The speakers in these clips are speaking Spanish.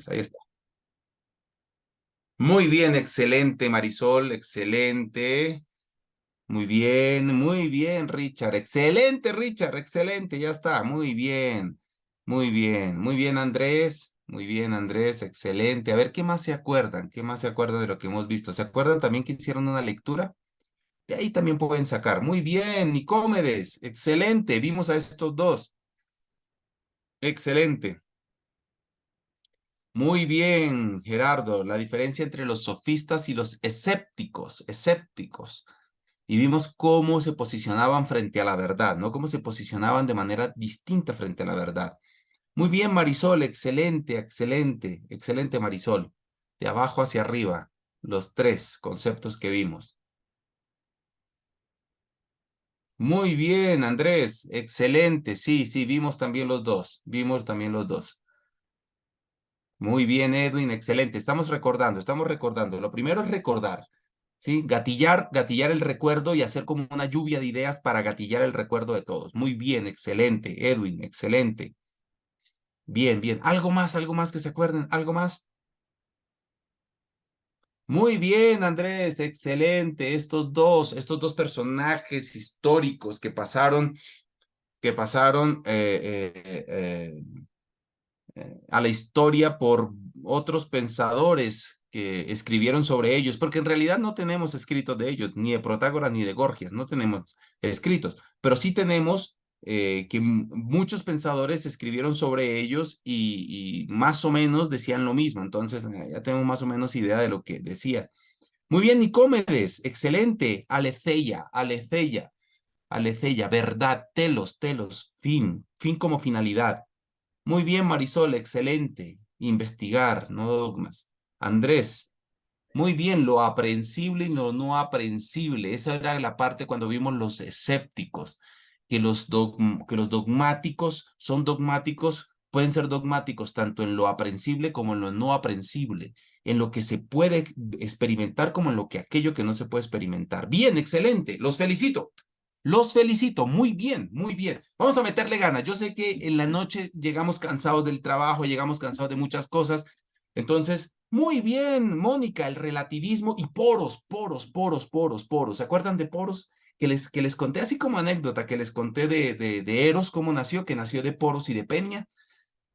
Ahí está. Muy bien, excelente, Marisol, excelente. Muy bien, Richard. Excelente, Richard, excelente, ya está. Muy bien, Andrés. Muy bien, Andrés, excelente. A ver, ¿qué más se acuerdan? ¿Qué más se acuerdan de lo que hemos visto? ¿Se acuerdan también que hicieron una lectura? De ahí también pueden sacar. Muy bien, Nicómedes, excelente. Vimos a estos dos. Excelente. Muy bien, Gerardo. La diferencia entre los sofistas y los escépticos. Escépticos. Y vimos cómo se posicionaban frente a la verdad, ¿no? Cómo se posicionaban de manera distinta frente a la verdad. Muy bien, Marisol, excelente, excelente, excelente, Marisol. De abajo hacia arriba, los tres conceptos que vimos. Muy bien, Andrés, excelente. Sí, sí, vimos también los dos. Vimos también los dos. Muy bien, Edwin, excelente. Estamos recordando, estamos recordando. Lo primero es recordar. ¿Sí? Gatillar el recuerdo y hacer como una lluvia de ideas para gatillar el recuerdo de todos. Muy bien, excelente, Edwin, excelente. Bien, bien. Algo más que se acuerden? ¿Algo más? Muy bien, Andrés, excelente. Estos dos personajes históricos que pasaron a la historia por otros pensadores que escribieron sobre ellos, porque en realidad no tenemos escritos de ellos, ni de Protágoras ni de Gorgias, no tenemos escritos, pero sí tenemos que muchos pensadores escribieron sobre ellos y más o menos decían lo mismo, entonces ya tenemos más o menos idea de lo que decía. Muy bien, Nicómedes, excelente, Aletheia, verdad, telos, fin como finalidad. Muy bien, Marisol, excelente. Investigar, no dogmas. Andrés, muy bien, lo aprehensible y lo no aprehensible. Esa era la parte cuando vimos los escépticos, que los dogmáticos son dogmáticos, pueden ser dogmáticos tanto en lo aprehensible como en lo no aprehensible, en lo que se puede experimentar como en lo que aquello que no se puede experimentar. Bien, excelente, los felicito. Los felicito, muy bien, muy bien. Vamos a meterle ganas. Yo sé que en la noche llegamos cansados del trabajo, llegamos cansados de muchas cosas. Entonces, muy bien, Mónica, el relativismo y poros. ¿Se acuerdan de poros? Que les conté así como anécdota, que les conté de Eros, cómo nació, que nació de poros y de Peña,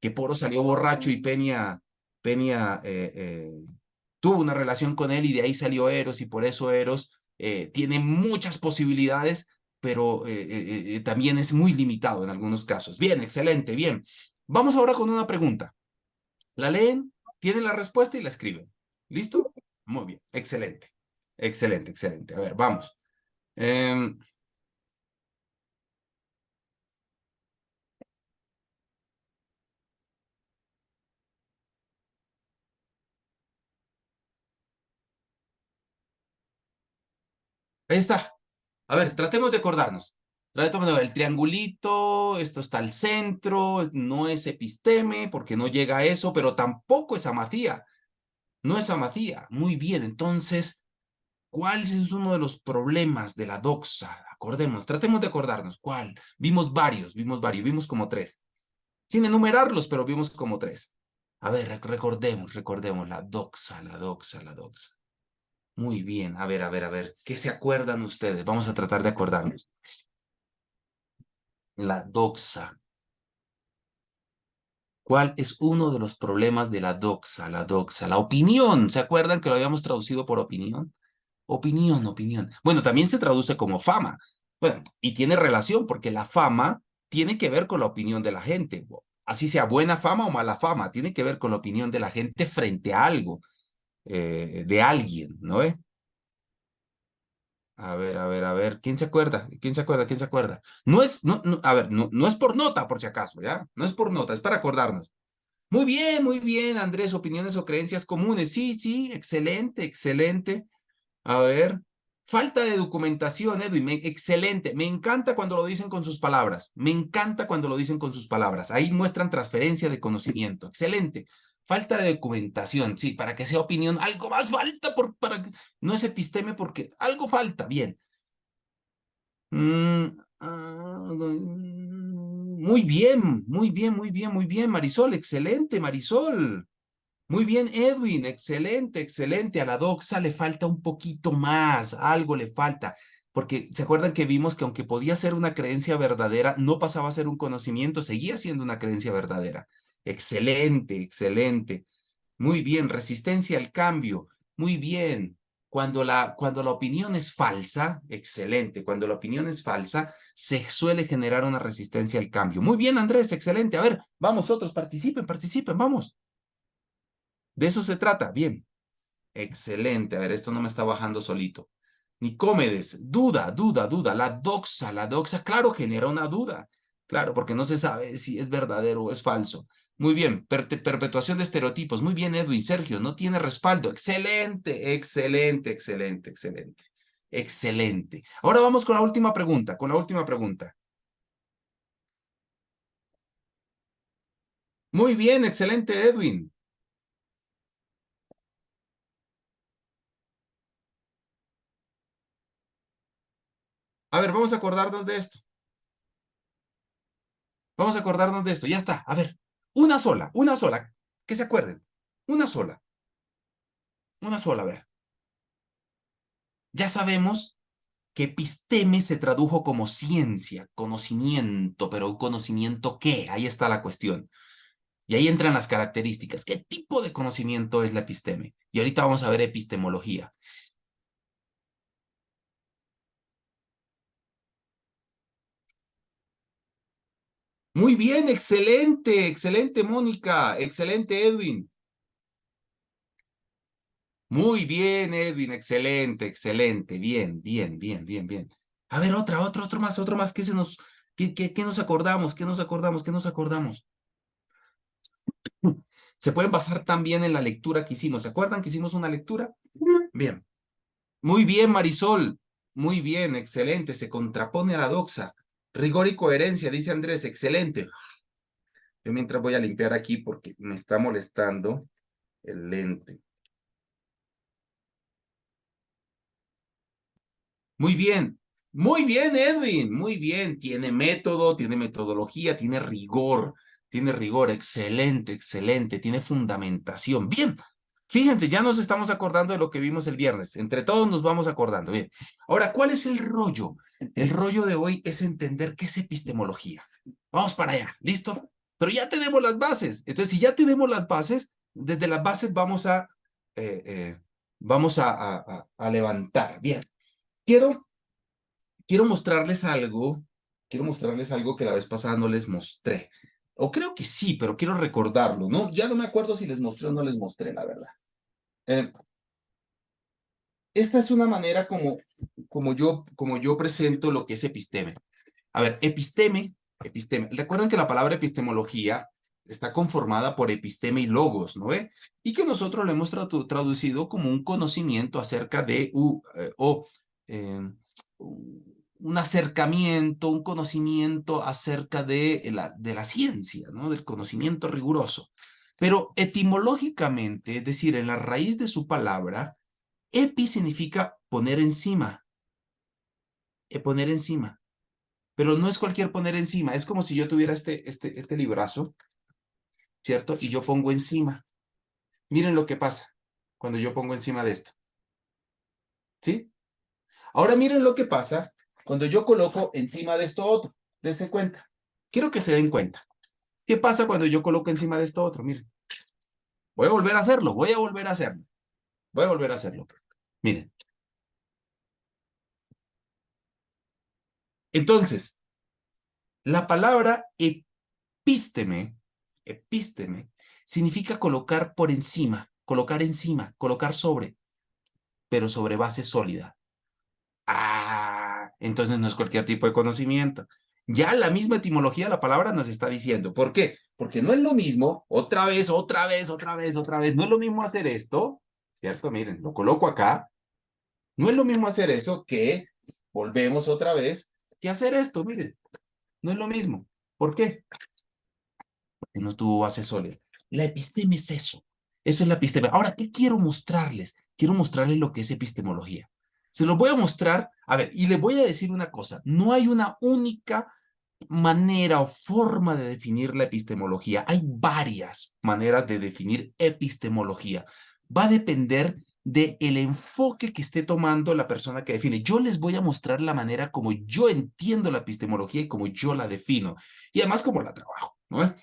que Poros salió borracho y Peña tuvo una relación con él y de ahí salió Eros y por eso Eros tiene muchas posibilidades, pero también es muy limitado en algunos casos. Bien, excelente, bien. Vamos ahora con una pregunta. La leen, tienen la respuesta y la escriben. ¿Listo? Muy bien, excelente, excelente, excelente. A ver, vamos. Em, ahí está. A ver, tratemos de acordarnos. Tratemos de ver el triangulito, esto está al centro, no es episteme porque no llega a eso, pero tampoco es amatía. No es amatía. Muy bien, entonces, ¿cuál es uno de los problemas de la doxa? Acordemos, tratemos de acordarnos. ¿Cuál? Vimos como tres. Sin enumerarlos, pero vimos como tres. A ver, recordemos la doxa. Muy bien, a ver, ¿qué se acuerdan ustedes? Vamos a tratar de acordarnos. La doxa. ¿Cuál es uno de los problemas de la doxa? La opinión. ¿Se acuerdan que lo habíamos traducido por opinión? Opinión. Bueno, también se traduce como fama. Bueno, y tiene relación porque la fama tiene que ver con la opinión de la gente. Así sea buena fama o mala fama, tiene que ver con la opinión de la gente frente a algo, de alguien, ¿no? A ver, ¿quién se acuerda? ¿Quién se acuerda? ¿Quién se acuerda? A ver, no es por nota, por si acaso, ¿ya? No es por nota, es para acordarnos. Muy bien, Andrés, opiniones o creencias comunes. Sí, sí, excelente, excelente. A ver, falta de documentación, Edwin, excelente. Me encanta cuando lo dicen con sus palabras. Me encanta cuando lo dicen con sus palabras. Ahí muestran transferencia de conocimiento. Excelente. Falta de documentación, sí, para que sea opinión. Algo más falta para que no es episteme porque algo falta. Bien. Muy bien, Marisol. Excelente, Marisol. Muy bien, Edwin, excelente, excelente. A la doxa le falta un poquito más, algo le falta. Porque se acuerdan que vimos que aunque podía ser una creencia verdadera, no pasaba a ser un conocimiento, seguía siendo una creencia verdadera. Excelente, excelente. Muy bien, resistencia al cambio. Muy bien. Cuando la opinión es falsa, excelente. Cuando la opinión es falsa, se suele generar una resistencia al cambio. Muy bien, Andrés, excelente. A ver, vamos otros, participen, participen, vamos. De eso se trata. Bien. Excelente. A ver, esto no me está bajando solito. Nicómedes, duda, duda, duda. La doxa, claro, genera una duda. Claro, porque no se sabe si es verdadero o es falso. Muy bien, perpetuación de estereotipos. Muy bien, Edwin, Sergio, no tiene respaldo. Excelente, excelente, excelente, excelente. Excelente. Ahora vamos con la última pregunta, con la última pregunta. Muy bien, excelente, Edwin. A ver, vamos a acordarnos de esto. Vamos a acordarnos de esto. Ya está. A ver, una sola. Que se acuerden. Una sola, una sola. A ver. Ya sabemos que episteme se tradujo como ciencia, conocimiento, pero ¿un conocimiento qué? Ahí está la cuestión. Y ahí entran las características. ¿Qué tipo de conocimiento es la episteme? Y ahorita vamos a ver epistemología. Muy bien, excelente, excelente, Mónica, excelente, Edwin. Muy bien, Edwin, excelente, excelente, bien, bien, bien, bien, bien. A ver, otro más, ¿qué nos acordamos? ¿Qué nos acordamos? ¿Qué nos acordamos? Se pueden basar también en la lectura que hicimos. ¿Se acuerdan que hicimos una lectura? Bien. Muy bien, Marisol. Muy bien, excelente. Se contrapone a la doxa. Rigor y coherencia, dice Andrés, excelente. Yo mientras voy a limpiar aquí porque me está molestando el lente. Muy bien, Edwin, muy bien. Tiene método, tiene metodología, tiene rigor, excelente, excelente, tiene fundamentación. Bien, fíjense, ya nos estamos acordando de lo que vimos el viernes. Entre todos nos vamos acordando. Bien, ahora, ¿cuál es el rollo? El rollo de hoy es entender qué es epistemología. Vamos para allá, ¿listo? Pero ya tenemos las bases. Entonces, si ya tenemos las bases, desde las bases eh, eh, vamos a levantar. Bien. Quiero, quiero mostrarles algo que la vez pasada no les mostré. O creo que sí, pero quiero recordarlo, ¿no? Ya no me acuerdo si les mostré o no les mostré, la verdad. Eh, esta es una manera como yo presento lo que es episteme. A ver, episteme. Recuerden que la palabra epistemología está conformada por episteme y logos, ¿no ve? Y que nosotros lo hemos traducido como un conocimiento acerca de, un acercamiento, un conocimiento acerca de la ciencia, ¿no? Del conocimiento riguroso. Pero etimológicamente, es decir, en la raíz de su palabra, epi significa poner encima, poner encima. Pero no es cualquier poner encima, es como si yo tuviera este librazo, ¿cierto? Y yo pongo encima. Miren lo que pasa cuando yo pongo encima de esto, ¿sí? Ahora miren lo que pasa cuando yo coloco encima de esto otro. Dense cuenta. Quiero que se den cuenta. ¿Qué pasa cuando yo coloco encima de esto otro? Miren, voy a volver a hacerlo, voy a volver a hacerlo, voy a volver a hacerlo. Miren, entonces, la palabra epísteme, significa colocar por encima, colocar encima, colocar sobre, pero sobre base sólida. Ah, entonces no es cualquier tipo de conocimiento. Ya la misma etimología de la palabra nos está diciendo. ¿Por qué? Porque no es lo mismo, otra vez, no es lo mismo hacer esto, ¿cierto? Miren, lo coloco acá. No es lo mismo hacer eso que, volvemos otra vez, que hacer esto, miren. No es lo mismo. ¿Por qué? Que no tuvo base sólida. La episteme es eso. Eso es la episteme. Ahora, ¿qué quiero mostrarles? Quiero mostrarles lo que es epistemología. Se lo voy a mostrar, a ver, y les voy a decir una cosa. No hay una única manera o forma de definir la epistemología. Hay varias maneras de definir epistemología. Va a depender del enfoque que esté tomando la persona que define. Yo les voy a mostrar la manera como yo entiendo la epistemología y como yo la defino. Y además como la trabajo, ¿no?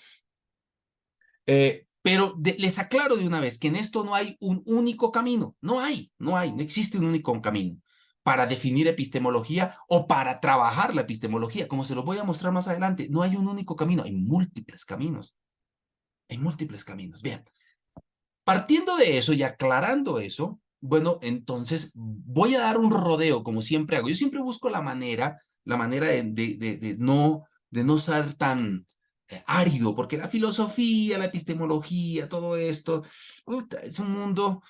Pero les aclaro de una vez que en esto no hay un único camino. No existe un único camino para definir epistemología o para trabajar la epistemología. Como se los voy a mostrar más adelante, no hay un único camino, hay múltiples caminos. Hay múltiples caminos. Bien, partiendo de eso y aclarando eso, bueno, entonces voy a dar un rodeo, como siempre hago. Yo siempre busco la manera de no ser tan árido, porque la filosofía, la epistemología, todo esto, es un mundo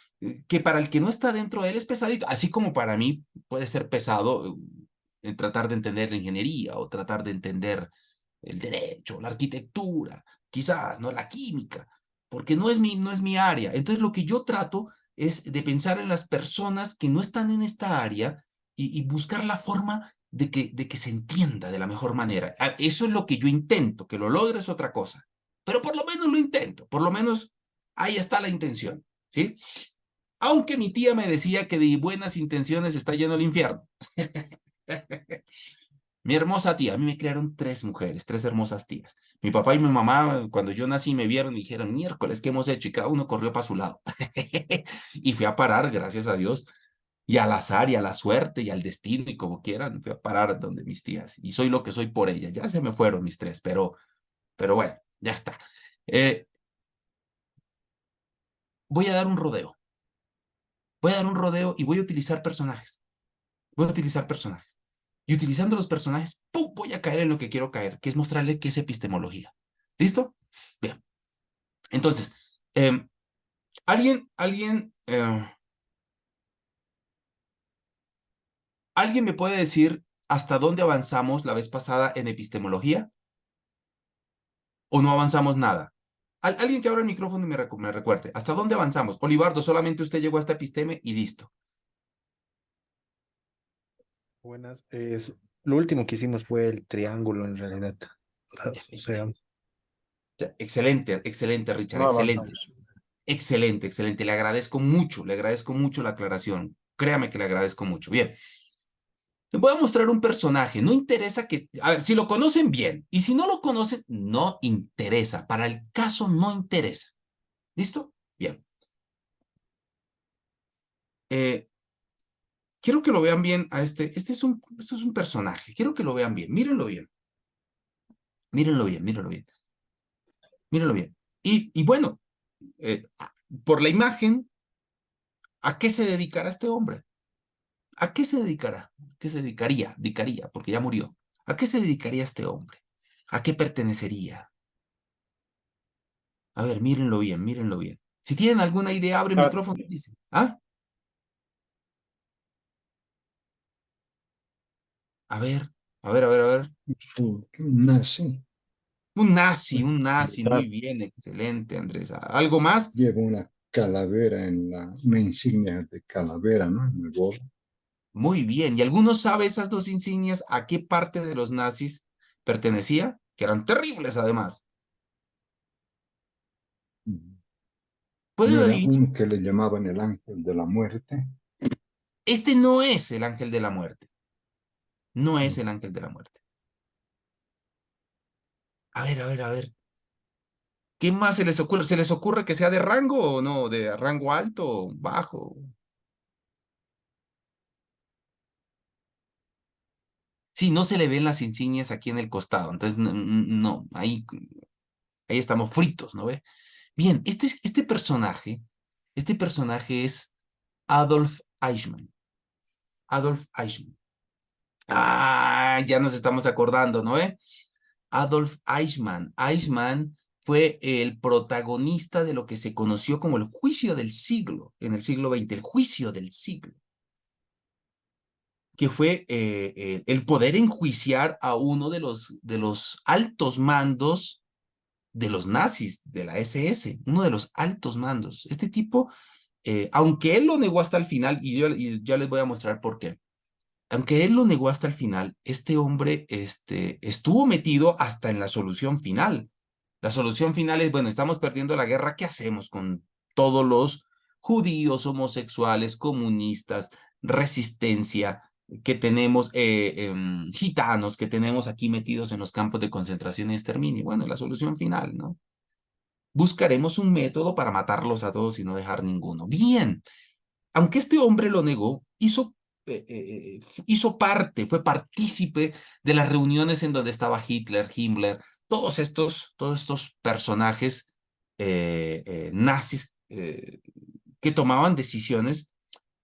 que para el que no está dentro de él es pesadito, así como para mí puede ser pesado en tratar de entender la ingeniería o tratar de entender el derecho, la arquitectura, quizás, ¿no? La química, porque no es mi área. Entonces lo que yo trato es de pensar en las personas que no están en esta área y buscar la forma de que se entienda de la mejor manera. Eso es lo que yo intento, que lo logre es otra cosa, pero por lo menos lo intento, por lo menos ahí está la intención, ¿sí? Aunque mi tía me decía que de buenas intenciones está lleno el infierno. Mi hermosa tía, a mí me criaron tres mujeres, tres hermosas tías. Mi papá y mi mamá, cuando yo nací, me vieron y dijeron, miércoles, ¿qué hemos hecho? Y cada uno corrió para su lado. Y fui a parar, gracias a Dios, y al azar, y a la suerte, y al destino, y como quieran, fui a parar donde mis tías. Y soy lo que soy por ellas. Ya se me fueron mis tres, pero bueno, ya está. Eh, voy a dar un rodeo. Voy a dar un rodeo y voy a utilizar personajes. Voy a utilizar personajes. Y utilizando los personajes, ¡pum!, voy a caer en lo que quiero caer, que es mostrarle qué es epistemología. ¿Listo? Bien. Entonces, ¿alguien me puede decir hasta dónde avanzamos la vez pasada en epistemología? ¿O no avanzamos nada? Alguien que abra el micrófono y me recuerde. ¿Hasta dónde avanzamos? Olivardo, solamente usted llegó a esta episteme y listo. Buenas. Lo último que hicimos fue el triángulo en realidad. Ya, O sea, excelente, excelente, Richard, no excelente. avanzamos. Excelente, excelente. Le agradezco mucho la aclaración. Créame que le agradezco mucho. Bien, te voy a mostrar un personaje. No interesa que, a ver, si lo conocen bien y si no lo conocen, no interesa. Para el caso no interesa. ¿Listo? Bien. Eh, quiero que lo vean bien a esto es un personaje. Quiero que lo vean bien. Mírenlo bien. Mírenlo bien, mírenlo bien. Mírenlo bien. Y bueno, eh, por la imagen, ¿a qué se dedicará este hombre? ¿A qué se dedicará? ¿Qué se dedicaría? Dedicaría, porque ya murió. ¿A qué se dedicaría este hombre? ¿A qué pertenecería? A ver, mírenlo bien, mírenlo bien. Si tienen alguna idea, abre el Ah, micrófono y dicen. ¿Ah? A ver, a ver, a ver, a ver. Nazi Un nazi, muy ah, bien, excelente, Andrés. ¿Algo más? lleva una calavera una insignia de calavera, ¿no? En el gorro. Muy bien. ¿Y alguno sabe esas dos insignias a qué parte de los nazis pertenecía? Que eran terribles, además. No ¿Pueden era adivinar? un que le llamaban el ángel de la muerte. Este no es el ángel de la muerte. No es No. el ángel de la muerte. A ver, a ver, a ver. ¿Qué más se les ocurre? ¿Se les ocurre que sea de rango o no? ¿De rango alto o bajo? Sí, no se le ven las insignias aquí en el costado. Entonces, no, ahí estamos fritos, ¿no ve? Bien, este personaje es Adolf Eichmann. Adolf Eichmann. Ah, ya nos estamos acordando, ¿no ve? Adolf Eichmann. Eichmann fue el protagonista de lo que se conoció como el juicio del siglo, en el siglo XX, el juicio del siglo, que fue el poder enjuiciar a uno de los altos mandos de los nazis, de la SS, uno de los altos mandos. Este tipo, aunque él lo negó hasta el final, y yo ya les voy a mostrar por qué, aunque él lo negó hasta el final, este hombre estuvo metido hasta en la solución final. La solución final es, bueno, estamos perdiendo la guerra, ¿qué hacemos con todos los judíos, homosexuales, comunistas, resistencia que tenemos, gitanos que tenemos aquí metidos en los campos de concentración y exterminio? Bueno, la solución final, ¿no? Buscaremos un método para matarlos a todos y no dejar ninguno. Bien, aunque este hombre lo negó, hizo parte, fue partícipe de las reuniones en donde estaba Hitler, Himmler, todos estos personajes nazis que tomaban decisiones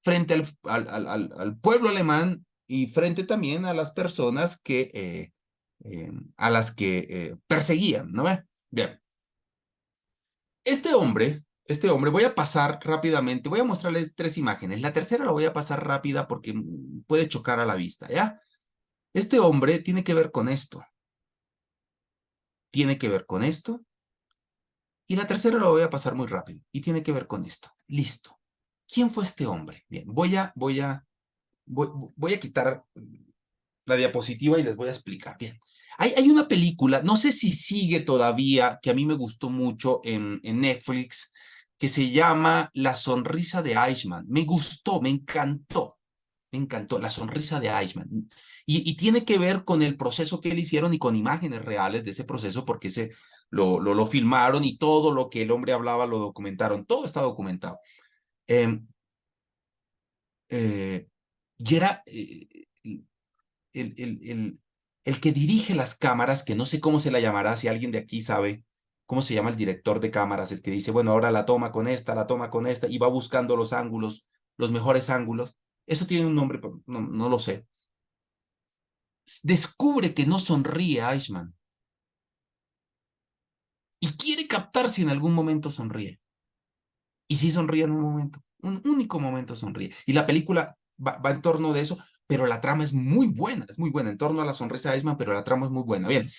frente al pueblo alemán y frente también a las personas a las que perseguían, ¿no ve? Bien. Este hombre, voy a pasar rápidamente, voy a mostrarles 3 imágenes. La tercera la voy a pasar rápida porque puede chocar a la vista, ¿ya? Este hombre tiene que ver con esto. Tiene que ver con esto. Y la tercera la voy a pasar muy rápido. Y tiene que ver con esto. Listo. ¿Quién fue este hombre? Bien, voy a quitar la diapositiva y les voy a explicar. Bien. Hay una película, no sé si sigue todavía, que a mí me gustó mucho en Netflix, que se llama La sonrisa de Eichmann. Me gustó, me encantó La sonrisa de Eichmann. Y tiene que ver con el proceso que le hicieron y con imágenes reales de ese proceso, porque lo filmaron y todo lo que el hombre hablaba lo documentaron. Todo está documentado. Eh, eh, y era el, el, el, el que dirige las cámaras, que no sé cómo se la llamará, si alguien de aquí sabe cómo se llama el director de cámaras, el que dice, bueno, ahora la toma con esta, y va buscando los ángulos, los mejores ángulos. Eso tiene un nombre, pero no lo sé. Descubre que no sonríe Eichmann y quiere captar si en algún momento sonríe. Y sí sonríe en un momento, un único momento sonríe. Y la película va en torno de eso, pero la trama es muy buena, en torno a la sonrisa de Eichmann, pero la trama es muy buena. Bien,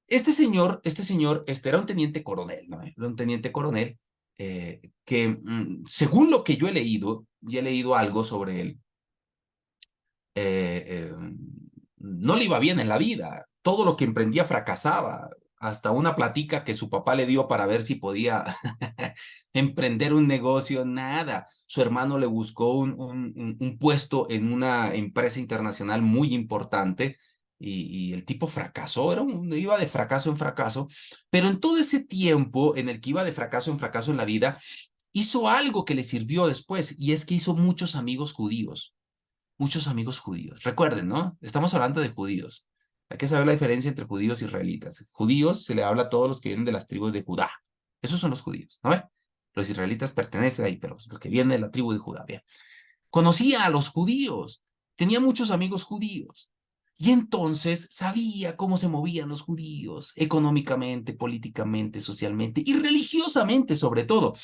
este era un teniente coronel, ¿no? Era un teniente coronel que, según lo que yo he leído, y he leído algo sobre él, no le iba bien en la vida. Todo lo que emprendía fracasaba. Hasta una platica que su papá le dio para ver si podía emprender un negocio, nada. Su hermano le buscó un puesto en una empresa internacional muy importante y el tipo fracasó, iba de fracaso en fracaso, pero en todo ese tiempo en el que iba de fracaso en la vida, hizo algo que le sirvió después y es que hizo muchos amigos judíos. Muchos amigos judíos. Recuerden, ¿no? Estamos hablando de judíos. Hay que saber la diferencia entre judíos y israelitas. Judíos se le habla a todos los que vienen de las tribus de Judá. Esos son los judíos, ¿no ve? Los israelitas pertenecen ahí, pero los que vienen de la tribu de Judá. Bien. Conocía a los judíos. Tenía muchos amigos judíos. Y entonces sabía cómo se movían los judíos, económicamente, políticamente, socialmente y religiosamente sobre todo.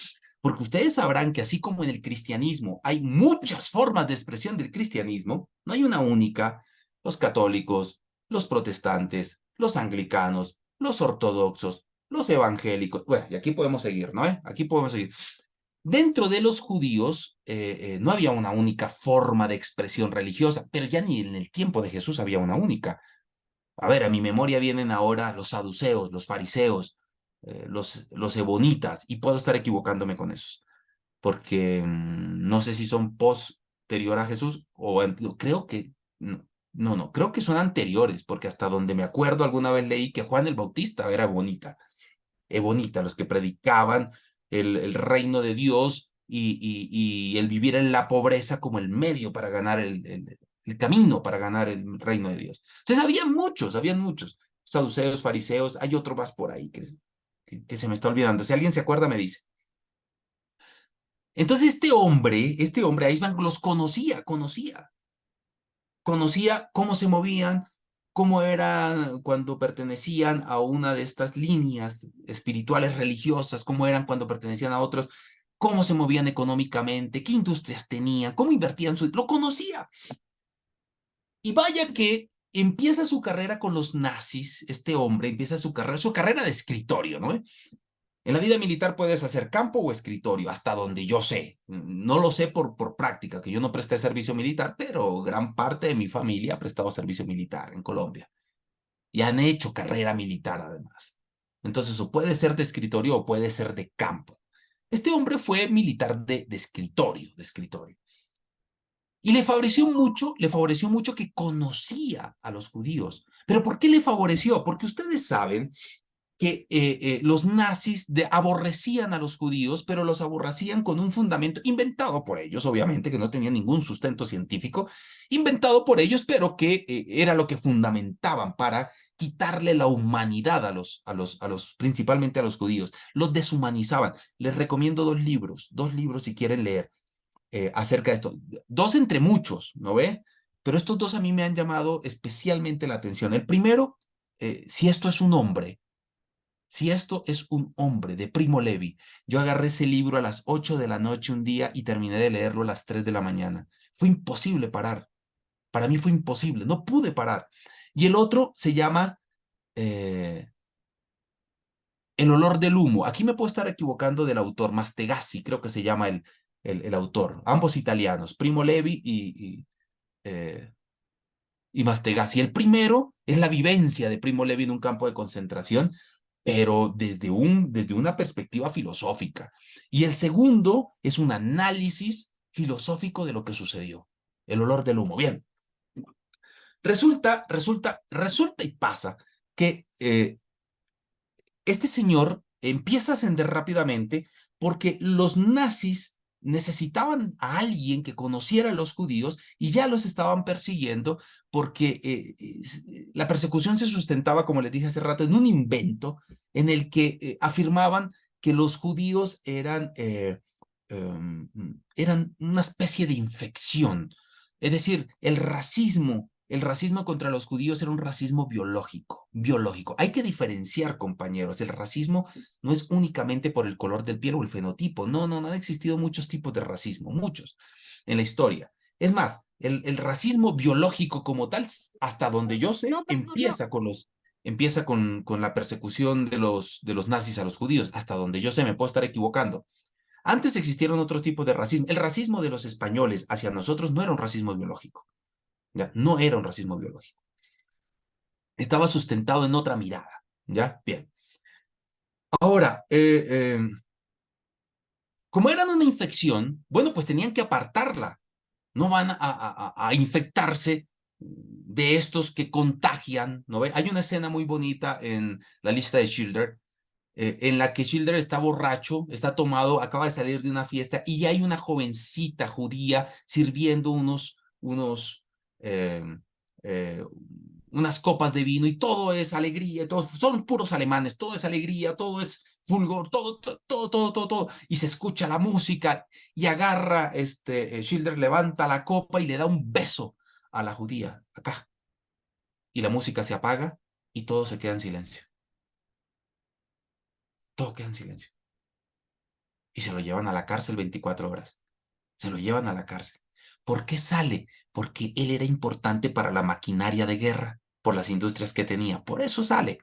Porque ustedes sabrán que así como en el cristianismo hay muchas formas de expresión del cristianismo, no hay una única. Los católicos, los protestantes, los anglicanos, los ortodoxos, los evangélicos. Bueno, y aquí podemos seguir, ¿no? Aquí podemos seguir. Dentro de los judíos no había una única forma de expresión religiosa, pero ya ni en el tiempo de Jesús había una única. A ver, a mi memoria vienen ahora los saduceos, los fariseos, los ebonitas, y puedo estar equivocándome con esos, porque no sé si son posterior a Jesús o creo que, creo que son anteriores, porque hasta donde me acuerdo alguna vez leí que Juan el Bautista era ebonita, los que predicaban el reino de Dios y el vivir en la pobreza como el medio para ganar el camino para ganar el reino de Dios. Entonces habían muchos, saduceos, fariseos, hay otro más por ahí que se me está olvidando. Si alguien se acuerda, me dice. Entonces este hombre, Eichmann, los conocía cómo se movían, cómo eran cuando pertenecían a una de estas líneas espirituales religiosas, cómo eran cuando pertenecían a otros, cómo se movían económicamente, qué industrias tenían, cómo invertían lo conocía. Y vaya que empieza su carrera con los nazis, este hombre empieza su carrera de escritorio, ¿no? En la vida militar puedes hacer campo o escritorio, hasta donde yo sé. No lo sé por práctica, que yo no presté servicio militar, pero gran parte de mi familia ha prestado servicio militar en Colombia. Y han hecho carrera militar además. Entonces, o puede ser de escritorio o puede ser de campo. Este hombre fue militar de escritorio, de escritorio. Y le favoreció mucho que conocía a los judíos. ¿Pero por qué le favoreció? Porque ustedes saben que los nazis aborrecían a los judíos, pero los aborrecían con un fundamento inventado por ellos, obviamente, que no tenía ningún sustento científico, inventado por ellos, pero que era lo que fundamentaban para quitarle la humanidad principalmente a los judíos. Los deshumanizaban. Les recomiendo dos libros si quieren leer acerca de esto. Dos entre muchos, ¿no ve? Pero estos dos a mí me han llamado especialmente la atención. El primero, si esto es un hombre, si esto es un hombre, de Primo Levi. Yo agarré ese libro a las 8 de la noche un día y terminé de leerlo a las 3 de la mañana. Fue imposible parar. Para mí fue imposible, no pude parar. Y el otro se llama El olor del humo. Aquí me puedo estar equivocando del autor, Mastegazzi, creo que se llama el autor. Ambos italianos, Primo Levi y Mastegazzi. El primero es la vivencia de Primo Levi en un campo de concentración, pero desde una perspectiva filosófica. Y el segundo es un análisis filosófico de lo que sucedió. El olor del humo. Bien. Resulta y pasa que este señor empieza a ascender rápidamente porque los nazis necesitaban a alguien que conociera a los judíos y ya los estaban persiguiendo porque la persecución se sustentaba, como les dije hace rato, en un invento en el que afirmaban que los judíos eran una especie de infección. Es decir, el racismo contra los judíos era un racismo biológico. Hay que diferenciar, compañeros. El racismo no es únicamente por el color del piel o el fenotipo. No han existido muchos tipos de racismo, muchos en la historia. Es más, el racismo biológico como tal, hasta donde yo sé, empieza con la persecución de los nazis a los judíos. Hasta donde yo sé, me puedo estar equivocando. Antes existieron otros tipos de racismo. El racismo de los españoles hacia nosotros no era un racismo biológico. ¿Ya? No era un racismo biológico. Estaba sustentado en otra mirada. ¿Ya? Bien. Ahora, como eran una infección, bueno, pues tenían que apartarla. No van a infectarse de estos que contagian, ¿no ve? Hay una escena muy bonita en la lista de Schindler, en la que Schindler está borracho, está tomado, acaba de salir de una fiesta y hay una jovencita judía sirviendo eh, eh, unas copas de vino y todo es alegría, son puros alemanes, todo es alegría, todo es fulgor, todo, y se escucha la música y agarra, Schindler levanta la copa y le da un beso a la judía, acá, y la música se apaga y todo se queda en silencio. Todo queda en silencio. Y se lo llevan a la cárcel 24 horas. Se lo llevan a la cárcel. ¿Por qué sale? Porque él era importante para la maquinaria de guerra, por las industrias que tenía. Por eso sale.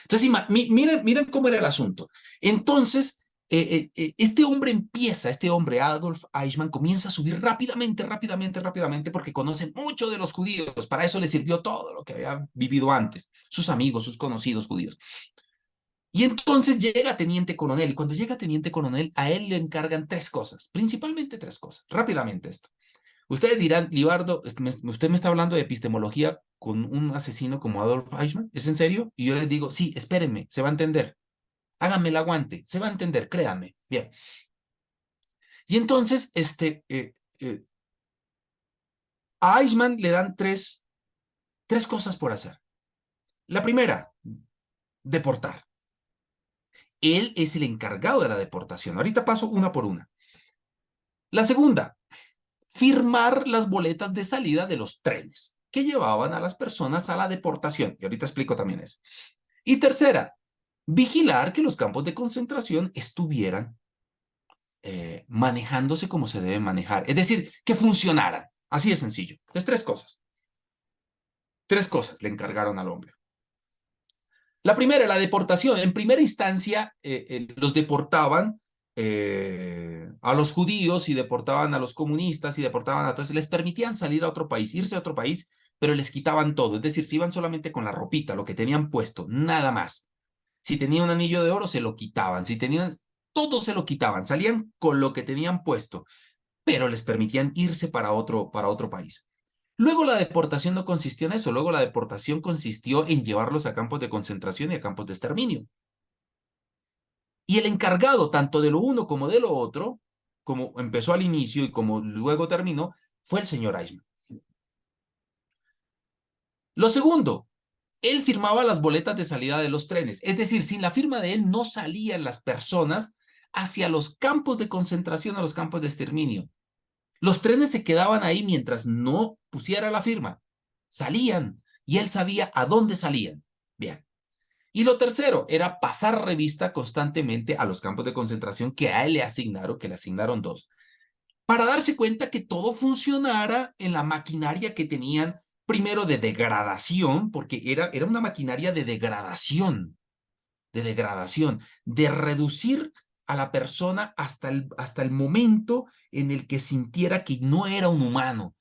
Entonces, miren cómo era el asunto. Entonces, este hombre, Adolf Eichmann, comienza a subir rápidamente, porque conoce mucho de los judíos. Para eso le sirvió todo lo que había vivido antes. Sus amigos, sus conocidos judíos. Y entonces llega teniente coronel, y cuando llega teniente coronel, a él le encargan tres cosas, principalmente tres cosas. Rápidamente esto. Ustedes dirán, Libardo, usted me está hablando de epistemología con un asesino como Adolf Eichmann, ¿es en serio? Y yo les digo, sí, espérenme, se va a entender. Háganme el aguante, se va a entender, créanme. Bien. Y entonces, a Eichmann le dan tres cosas por hacer. La primera, deportar. Él es el encargado de la deportación. Ahorita paso una por una. La segunda, firmar las boletas de salida de los trenes que llevaban a las personas a la deportación. Y ahorita explico también eso. Y tercera, vigilar que los campos de concentración estuvieran manejándose como se debe manejar. Es decir, que funcionaran. Así de sencillo. Es tres cosas. Tres cosas le encargaron al hombre. La primera, la deportación. En primera instancia, los deportaban a los judíos y deportaban a los comunistas y deportaban a todos. Les permitían salir a otro país, irse a otro país, pero les quitaban todo. Es decir, se iban solamente con la ropita, lo que tenían puesto, nada más. Si tenía un anillo de oro, se lo quitaban. Si tenían, todo se lo quitaban. Salían con lo que tenían puesto, pero les permitían irse para otro país. Luego la deportación no consistió en eso, luego la deportación consistió en llevarlos a campos de concentración y a campos de exterminio. Y el encargado tanto de lo uno como de lo otro, como empezó al inicio y como luego terminó, fue el señor Eichmann. Lo segundo, él firmaba las boletas de salida de los trenes, es decir, sin la firma de él no salían las personas hacia los campos de concentración, a los campos de exterminio. Los trenes se quedaban ahí mientras no pusiera la firma. Salían y él sabía a dónde salían. Bien. Y lo tercero era pasar revista constantemente a los campos de concentración que a él le asignaron, que le asignaron 2, para darse cuenta que todo funcionara en la maquinaria que tenían, primero de degradación, porque era una maquinaria de reducir a la persona hasta el momento en el que sintiera que no era un humano,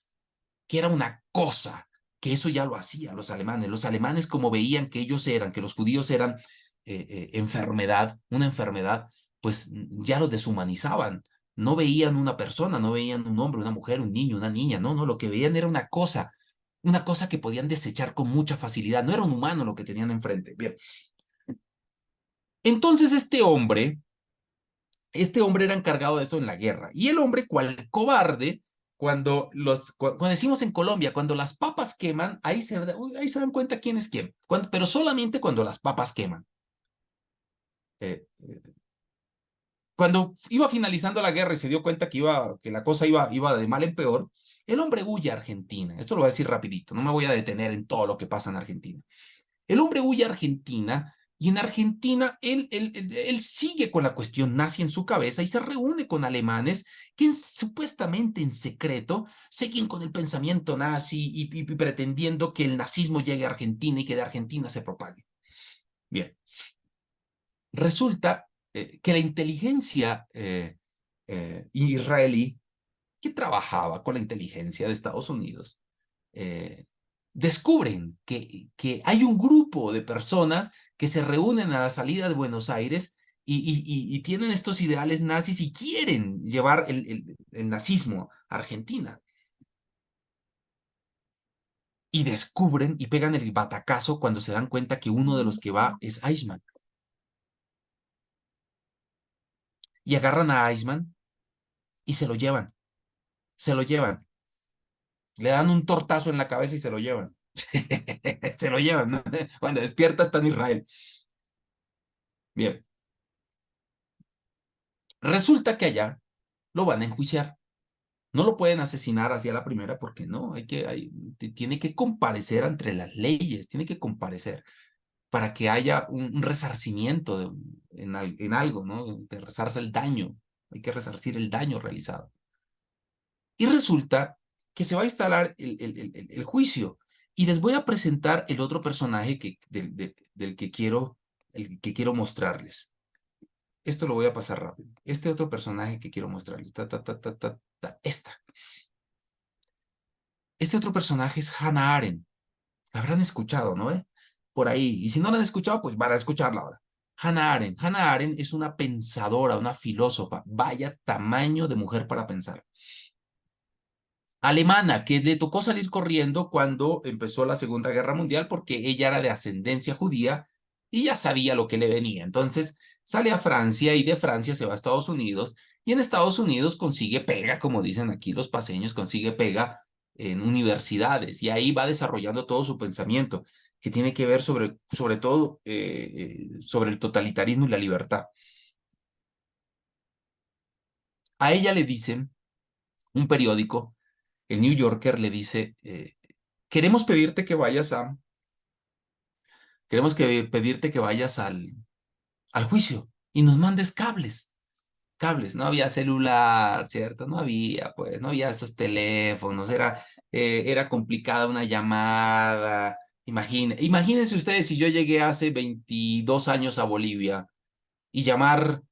que era una cosa, que eso ya lo hacían los alemanes. Los alemanes, como veían que ellos eran, que los judíos eran una enfermedad, pues ya los deshumanizaban. No veían una persona, no veían un hombre, una mujer, un niño, una niña, no, lo que veían era una cosa que podían desechar con mucha facilidad. No era un humano lo que tenían enfrente. Bien. Entonces este hombre era encargado de eso en la guerra. Y el hombre, cual cobarde, cuando decimos en Colombia, cuando las papas queman, ahí se dan cuenta quién es quién. Pero solamente cuando las papas queman. Cuando iba finalizando la guerra y se dio cuenta que la cosa iba de mal en peor, el hombre huye a Argentina. Esto lo voy a decir rapidito, no me voy a detener en todo lo que pasa en Argentina. El hombre huye a Argentina y en Argentina él sigue con la cuestión nazi en su cabeza y se reúne con alemanes que supuestamente en secreto siguen con el pensamiento nazi y pretendiendo que el nazismo llegue a Argentina y que de Argentina se propague. Bien, resulta que la inteligencia israelí, que trabajaba con la inteligencia de Estados Unidos, descubren que hay un grupo de personas que se reúnen a la salida de Buenos Aires y tienen estos ideales nazis y quieren llevar el nazismo a Argentina. Y descubren y pegan el batacazo cuando se dan cuenta que uno de los que va es Eichmann. Y agarran a Eichmann y se lo llevan. Se lo llevan. Le dan un tortazo en la cabeza y se lo llevan. Se lo llevan, ¿no? Cuando despierta está en Israel. Bien. Resulta que allá lo van a enjuiciar. No lo pueden asesinar hacia la primera porque no, tiene que comparecer ante las leyes, tiene que comparecer para que haya un resarcimiento en algo, ¿no? Que resarce el daño, hay que resarcir el daño realizado. Y resulta que se va a instalar el juicio y les voy a presentar el otro personaje del que quiero mostrarles. Esto lo voy a pasar rápido. Este otro personaje que quiero mostrarles. Esta. Este otro personaje es Hannah Arendt. La habrán escuchado, ¿no? Por ahí. Y si no la han escuchado, pues van a escucharla ahora. Hannah Arendt. Hannah Arendt es una pensadora, una filósofa. Vaya tamaño de mujer para pensar. Alemana, que le tocó salir corriendo cuando empezó la Segunda Guerra Mundial porque ella era de ascendencia judía y ya sabía lo que le venía. Entonces sale a Francia y de Francia se va a Estados Unidos y en Estados Unidos consigue pega, como dicen aquí los paseños, consigue pega en universidades y ahí va desarrollando todo su pensamiento que tiene que ver sobre todo sobre el totalitarismo y la libertad. A ella le dicen, un periódico, el New Yorker, le dice, queremos pedirte que vayas pedirte que vayas al juicio y nos mandes cables. No había celular, ¿cierto? No había esos teléfonos, era complicada una llamada, Imagínense ustedes si yo llegué hace 22 años a Bolivia y llamar,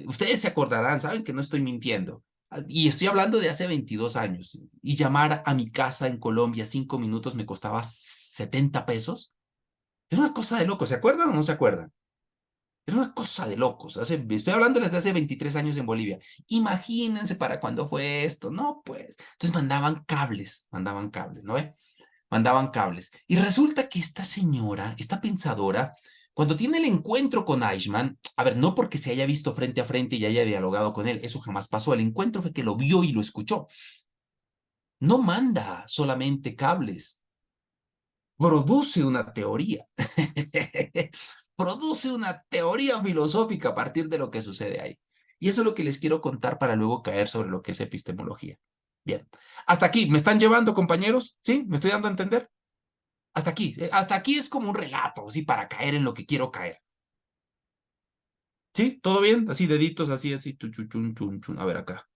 ustedes se acordarán, saben que no estoy mintiendo, y estoy hablando de hace 22 años, y llamar a mi casa en Colombia 5 minutos me costaba 70 pesos. Era una cosa de locos, ¿se acuerdan o no se acuerdan? Era una cosa de locos. Estoy hablando desde hace 23 años en Bolivia. Imagínense para cuándo fue esto. No, pues. Entonces mandaban cables, ¿no ve? Mandaban cables. Y resulta que esta señora, esta pensadora, cuando tiene el encuentro con Eichmann, a ver, no porque se haya visto frente a frente y haya dialogado con él, eso jamás pasó. El encuentro fue que lo vio y lo escuchó. No manda solamente cables, produce una teoría. Produce una teoría filosófica a partir de lo que sucede ahí. Y eso es lo que les quiero contar para luego caer sobre lo que es epistemología. Bien, hasta aquí, ¿me están llevando, compañeros? ¿Sí? ¿Me estoy dando a entender? Hasta aquí es como un relato, así para caer en lo que quiero caer. ¿Sí? ¿Todo bien? Así, deditos, así, así, chun, chun, chun. A ver acá.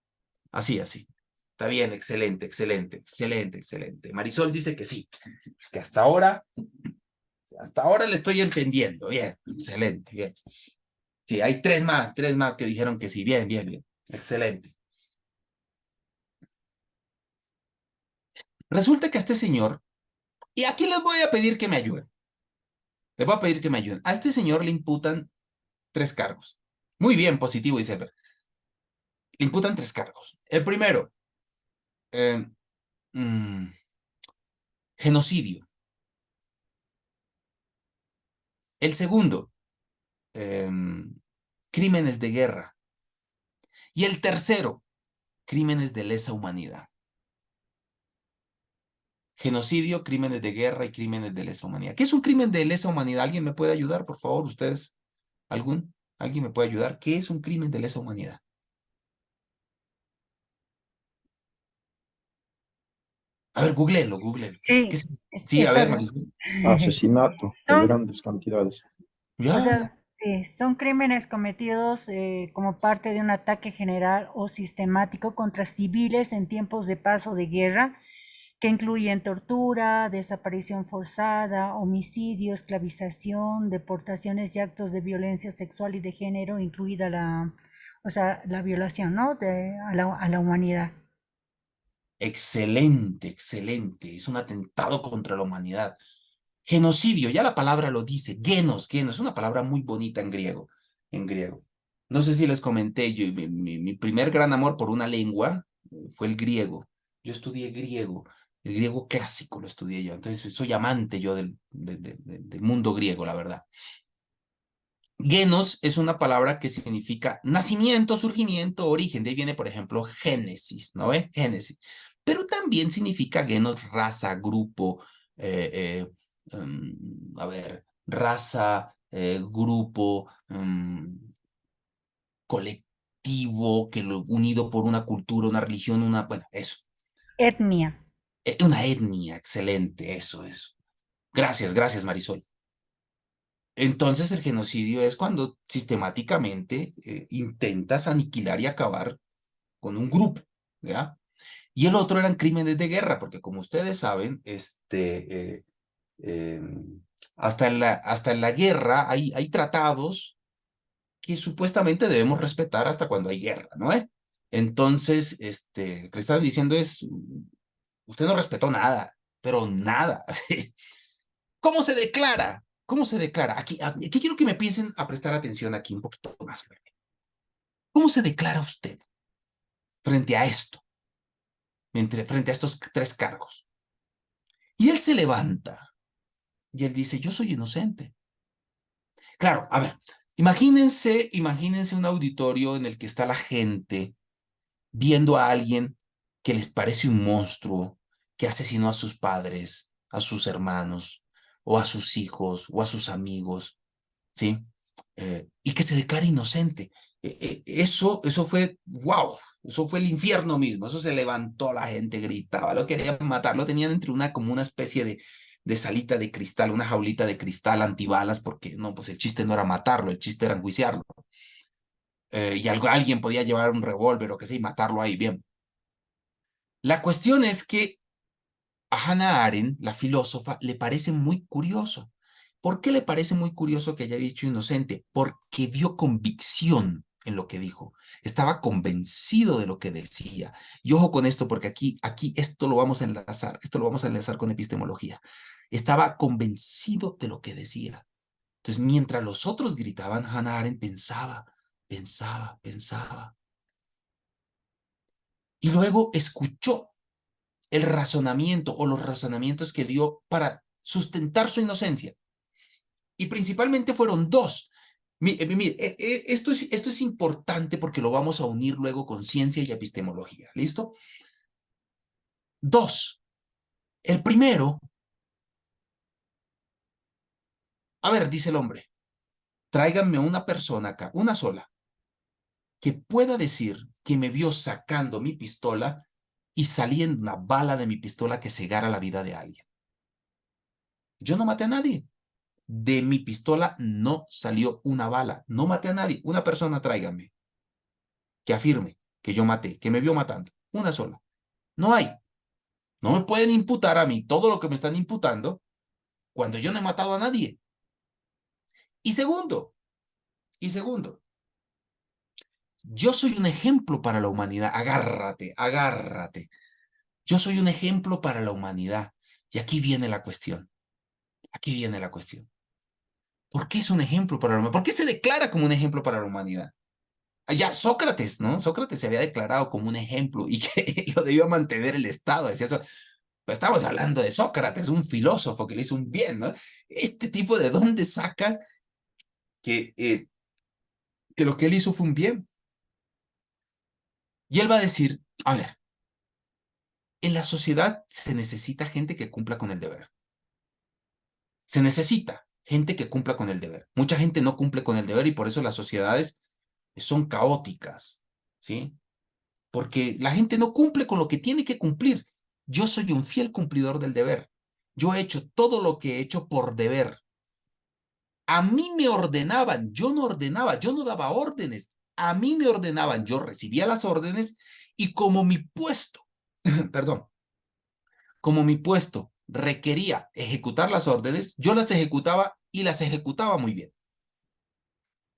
Así, así. Está bien, excelente, excelente, excelente, excelente. Marisol dice que sí, que hasta ahora le estoy entendiendo. Bien, excelente, bien. Sí, hay tres más que dijeron que sí. Bien, bien, bien. Excelente. Resulta que a este señor, y aquí les voy a pedir que me ayuden. Les voy a pedir que me ayuden. A este señor le imputan 3 cargos. Muy bien, positivo, dice Albert. Le imputan 3 cargos. El primero, eh, mm, genocidio. El segundo, eh, crímenes de guerra. Y el tercero, crímenes de lesa humanidad. Genocidio, crímenes de guerra y crímenes de lesa humanidad. ¿Qué es un crimen de lesa humanidad? ¿Alguien me puede ayudar, por favor, ustedes? ¿Alguien me puede ayudar? ¿Qué es un crimen de lesa humanidad? A ver, googleenlo. ¿Qué Sí, es? Sí, a está ver, bien. Marisol. Asesinato de Son, grandes cantidades. o Ya, sea, sí, son crímenes cometidos como parte de un ataque general o sistemático contra civiles en tiempos de paz o de guerra, que incluyen tortura, desaparición forzada, homicidio, esclavización, deportaciones y actos de violencia sexual y de género, incluida o sea, la violación, ¿no? A la humanidad. excelente, excelente. Es un atentado contra la humanidad. Genocidio, ya la palabra lo dice. Genos, es una palabra muy bonita en griego. No sé si les comenté, mi primer gran amor por una lengua fue el griego. Yo estudié griego, el griego clásico lo estudié yo. Entonces soy amante yo del mundo griego, la verdad. Genos es una palabra que significa nacimiento, surgimiento, origen. De ahí viene, por ejemplo, Génesis, ¿no ve? Génesis. Pero también significa genos, raza, grupo, a ver, raza, grupo, colectivo, unido por una cultura, una religión, bueno, eso. Etnia. Una etnia, excelente, eso. Gracias, Marisol. Entonces el genocidio es cuando sistemáticamente intentas aniquilar y acabar con un grupo, ¿ya? Y el otro eran crímenes de guerra, porque como ustedes saben, eh, hasta en la guerra hay tratados que supuestamente debemos respetar hasta cuando hay guerra, ¿no? Entonces, lo que están diciendo es, usted no respetó nada, pero nada. ¿Sí? ¿Cómo se declara? ¿Cómo se declara? Aquí quiero que me empiecen a prestar atención aquí un poquito más. ¿Cómo se declara usted frente a esto? Frente a estos 3 cargos. Y él se levanta y él dice, yo soy inocente. Claro, a ver, imagínense un auditorio en el que está la gente viendo a alguien que les parece un monstruo, que asesinó a sus padres, a sus hermanos, o a sus hijos, o a sus amigos, ¿sí? Y que se declara inocente. Eso fue, wow, eso fue el infierno mismo, eso se levantó, la gente gritaba, lo querían matar, lo tenían entre como una especie de salita de cristal, una jaulita de cristal antibalas, porque no, pues el chiste no era matarlo, el chiste era enjuiciarlo. Y alguien podía llevar un revólver o qué sé y matarlo ahí, bien. La cuestión es que A Hannah Arendt, la filósofa, le parece muy curioso. ¿Por qué le parece muy curioso que haya dicho inocente? Porque vio convicción en lo que dijo. Estaba convencido de lo que decía. Y ojo con esto, porque aquí esto lo vamos a enlazar, esto lo vamos a enlazar con epistemología. Estaba convencido de lo que decía. Entonces, mientras los otros gritaban, Hannah Arendt pensaba, pensaba, pensaba. Y luego escuchó el razonamiento o los razonamientos que dio para sustentar su inocencia. Y principalmente fueron dos. Mire, esto es importante porque lo vamos a unir luego con ciencia y epistemología. ¿Listo? Dos. El primero, a ver, dice el hombre, tráiganme una persona acá, una sola, que pueda decir que me vio sacando mi pistola y saliendo una bala de mi pistola que cegara la vida de alguien. Yo no maté a nadie. De mi pistola no salió una bala. No maté a nadie. Una persona tráigame que afirme que yo maté, que me vio matando. Una sola. No hay. No me pueden imputar a mí todo lo que me están imputando cuando yo no he matado a nadie. Y segundo, yo soy un ejemplo para la humanidad. Agárrate, agárrate. Yo soy un ejemplo para la humanidad. Y aquí viene la cuestión. Aquí viene la cuestión. ¿Por qué es un ejemplo para la humanidad? ¿Por qué se declara como un ejemplo para la humanidad? Ya Sócrates, ¿no? Sócrates se había declarado como un ejemplo y que lo debió mantener el Estado. Decía eso. Pues estamos hablando de Sócrates, un filósofo que le hizo un bien, ¿no? Este tipo de dónde saca que, que lo que él hizo fue un bien. Y él va a decir, a ver, en la sociedad se necesita gente que cumpla con el deber. Se necesita gente que cumpla con el deber. Mucha gente no cumple con el deber y por eso las sociedades son caóticas, ¿sí? Porque la gente no cumple con lo que tiene que cumplir. Yo soy un fiel cumplidor del deber. Yo he hecho todo lo que he hecho por deber. A mí me ordenaban, yo no ordenaba, yo no daba órdenes. A mí me ordenaban, yo recibía las órdenes y como mi puesto, perdón, como mi puesto requería ejecutar las órdenes, yo las ejecutaba y las ejecutaba muy bien.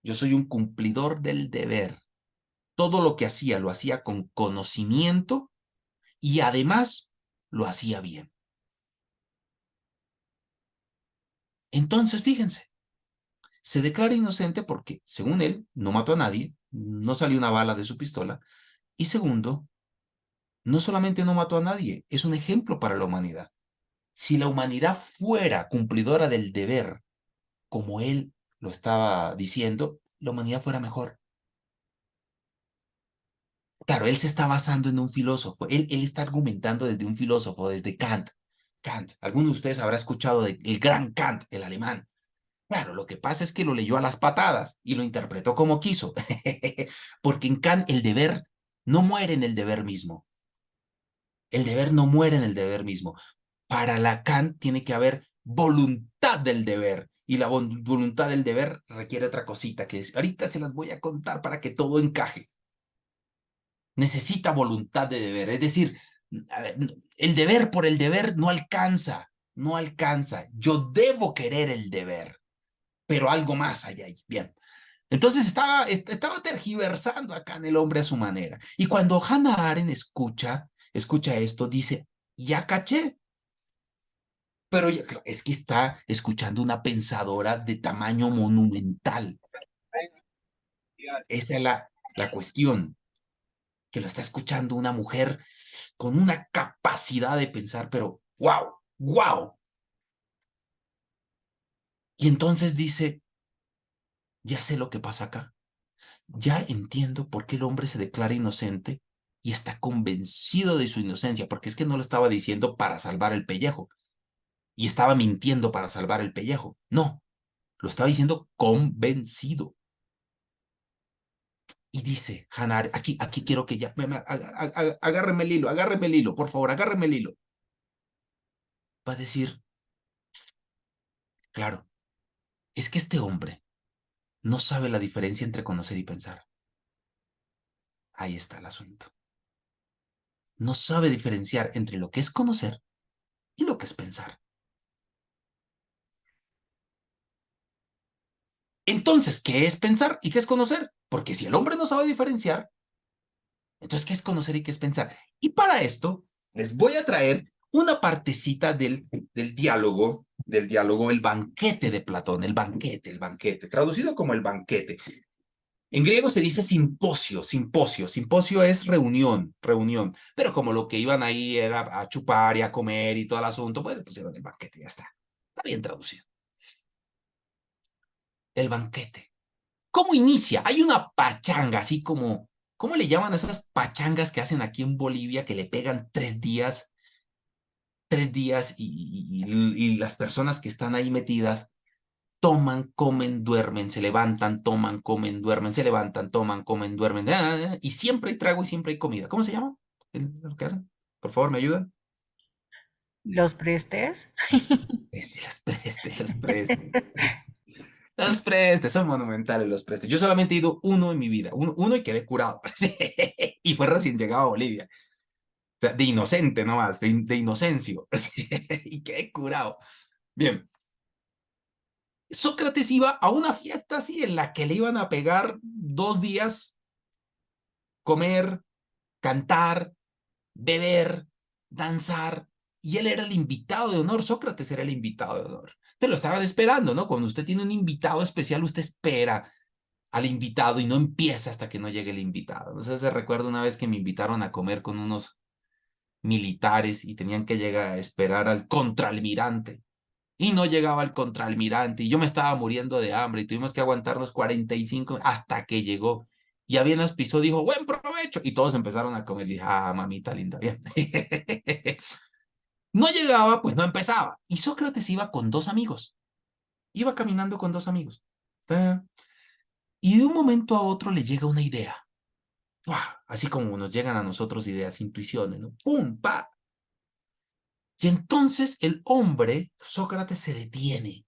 Yo soy un cumplidor del deber. Todo lo que hacía lo hacía con conocimiento y además lo hacía bien. Entonces, fíjense, se declara inocente porque, según él, no mató a nadie, no salió una bala de su pistola, y segundo, no solamente no mató a nadie, es un ejemplo para la humanidad. Si la humanidad fuera cumplidora del deber, como él lo estaba diciendo, la humanidad fuera mejor. Claro, él se está basando en un filósofo, él está argumentando desde un filósofo, desde Kant. Kant, alguno de ustedes habrá escuchado del gran Kant, el alemán. Claro, lo que pasa es que lo leyó a las patadas y lo interpretó como quiso, porque en Kant el deber no muere en el deber mismo. El deber no muere en el deber mismo. Para Lacan tiene que haber voluntad del deber. Y la voluntad del deber requiere otra cosita que ahorita se las voy a contar para que todo encaje. Necesita voluntad de deber. Es decir, a ver, el deber por el deber no alcanza. No alcanza. Yo debo querer el deber, pero algo más hay ahí. Bien. Entonces estaba tergiversando acá en el hombre a su manera. Y cuando Hannah Arendt escucha esto, dice, ya caché. Pero es que está escuchando una pensadora de tamaño monumental. Esa es la cuestión, que lo está escuchando una mujer con una capacidad de pensar, pero wow, wow. Y entonces dice, ya sé lo que pasa acá. Ya entiendo por qué el hombre se declara inocente y está convencido de su inocencia, porque es que no lo estaba diciendo para salvar el pellejo y estaba mintiendo para salvar el pellejo. No, lo estaba diciendo convencido. Y dice Hannah Arendt, aquí quiero que ya, agárreme el hilo, por favor, agárreme el hilo. Va a decir, claro, es que este hombre no sabe la diferencia entre conocer y pensar. Ahí está el asunto. No sabe diferenciar entre lo que es conocer y lo que es pensar. Entonces, ¿qué es pensar y qué es conocer? Porque si el hombre no sabe diferenciar, entonces, ¿qué es conocer y qué es pensar? Y para esto, les voy a traer una partecita del diálogo, el banquete de Platón, el banquete, traducido como el banquete. En griego se dice simposio, simposio. Simposio es reunión, reunión. Pero como lo que iban ahí era a chupar y a comer y todo el asunto, pues le pusieron el banquete, ya está. Está bien traducido. El banquete. ¿Cómo inicia? Hay una pachanga, así como, ¿cómo le llaman a esas pachangas que hacen aquí en Bolivia que le pegan 3 días y las personas que están ahí metidas toman, comen, duermen, se levantan, toman, comen, duermen, se levantan, toman, comen, duermen, y siempre hay trago y siempre hay comida. ¿Cómo se llama lo que hacen? Por favor, ¿me ayudan? ¿Los prestes? Los prestes, los prestes. Los prestes, son monumentales los prestes. Yo solamente he ido uno en mi vida, uno y quedé curado. Y fue recién llegado a Bolivia. O sea, de inocente nomás, de inocencio. Y quedé curado. Bien. Sócrates iba a una fiesta así en la que le iban a pegar 2 días, comer, cantar, beber, danzar, y él era el invitado de honor. Sócrates era el invitado de honor. Te lo estaban esperando, ¿no? Cuando usted tiene un invitado especial, usted espera al invitado y no empieza hasta que no llegue el invitado. Entonces se recuerda una vez que me invitaron a comer con unos militares y tenían que llegar a esperar al contraalmirante. Y no llegaba el contraalmirante y yo me estaba muriendo de hambre y tuvimos que aguantarnos 45 hasta que llegó. Y apenas pisó, dijo, buen provecho. Y todos empezaron a comer. Y dije, ah, mamita linda, bien. No llegaba, pues no empezaba. Y Sócrates iba con 2 amigos. Iba caminando con 2 amigos. Y de un momento a otro le llega una idea. ¡Fua! Así como nos llegan a nosotros ideas, intuiciones, ¿no? ¡Pum! ¡Pa! Y entonces el hombre, Sócrates, se detiene.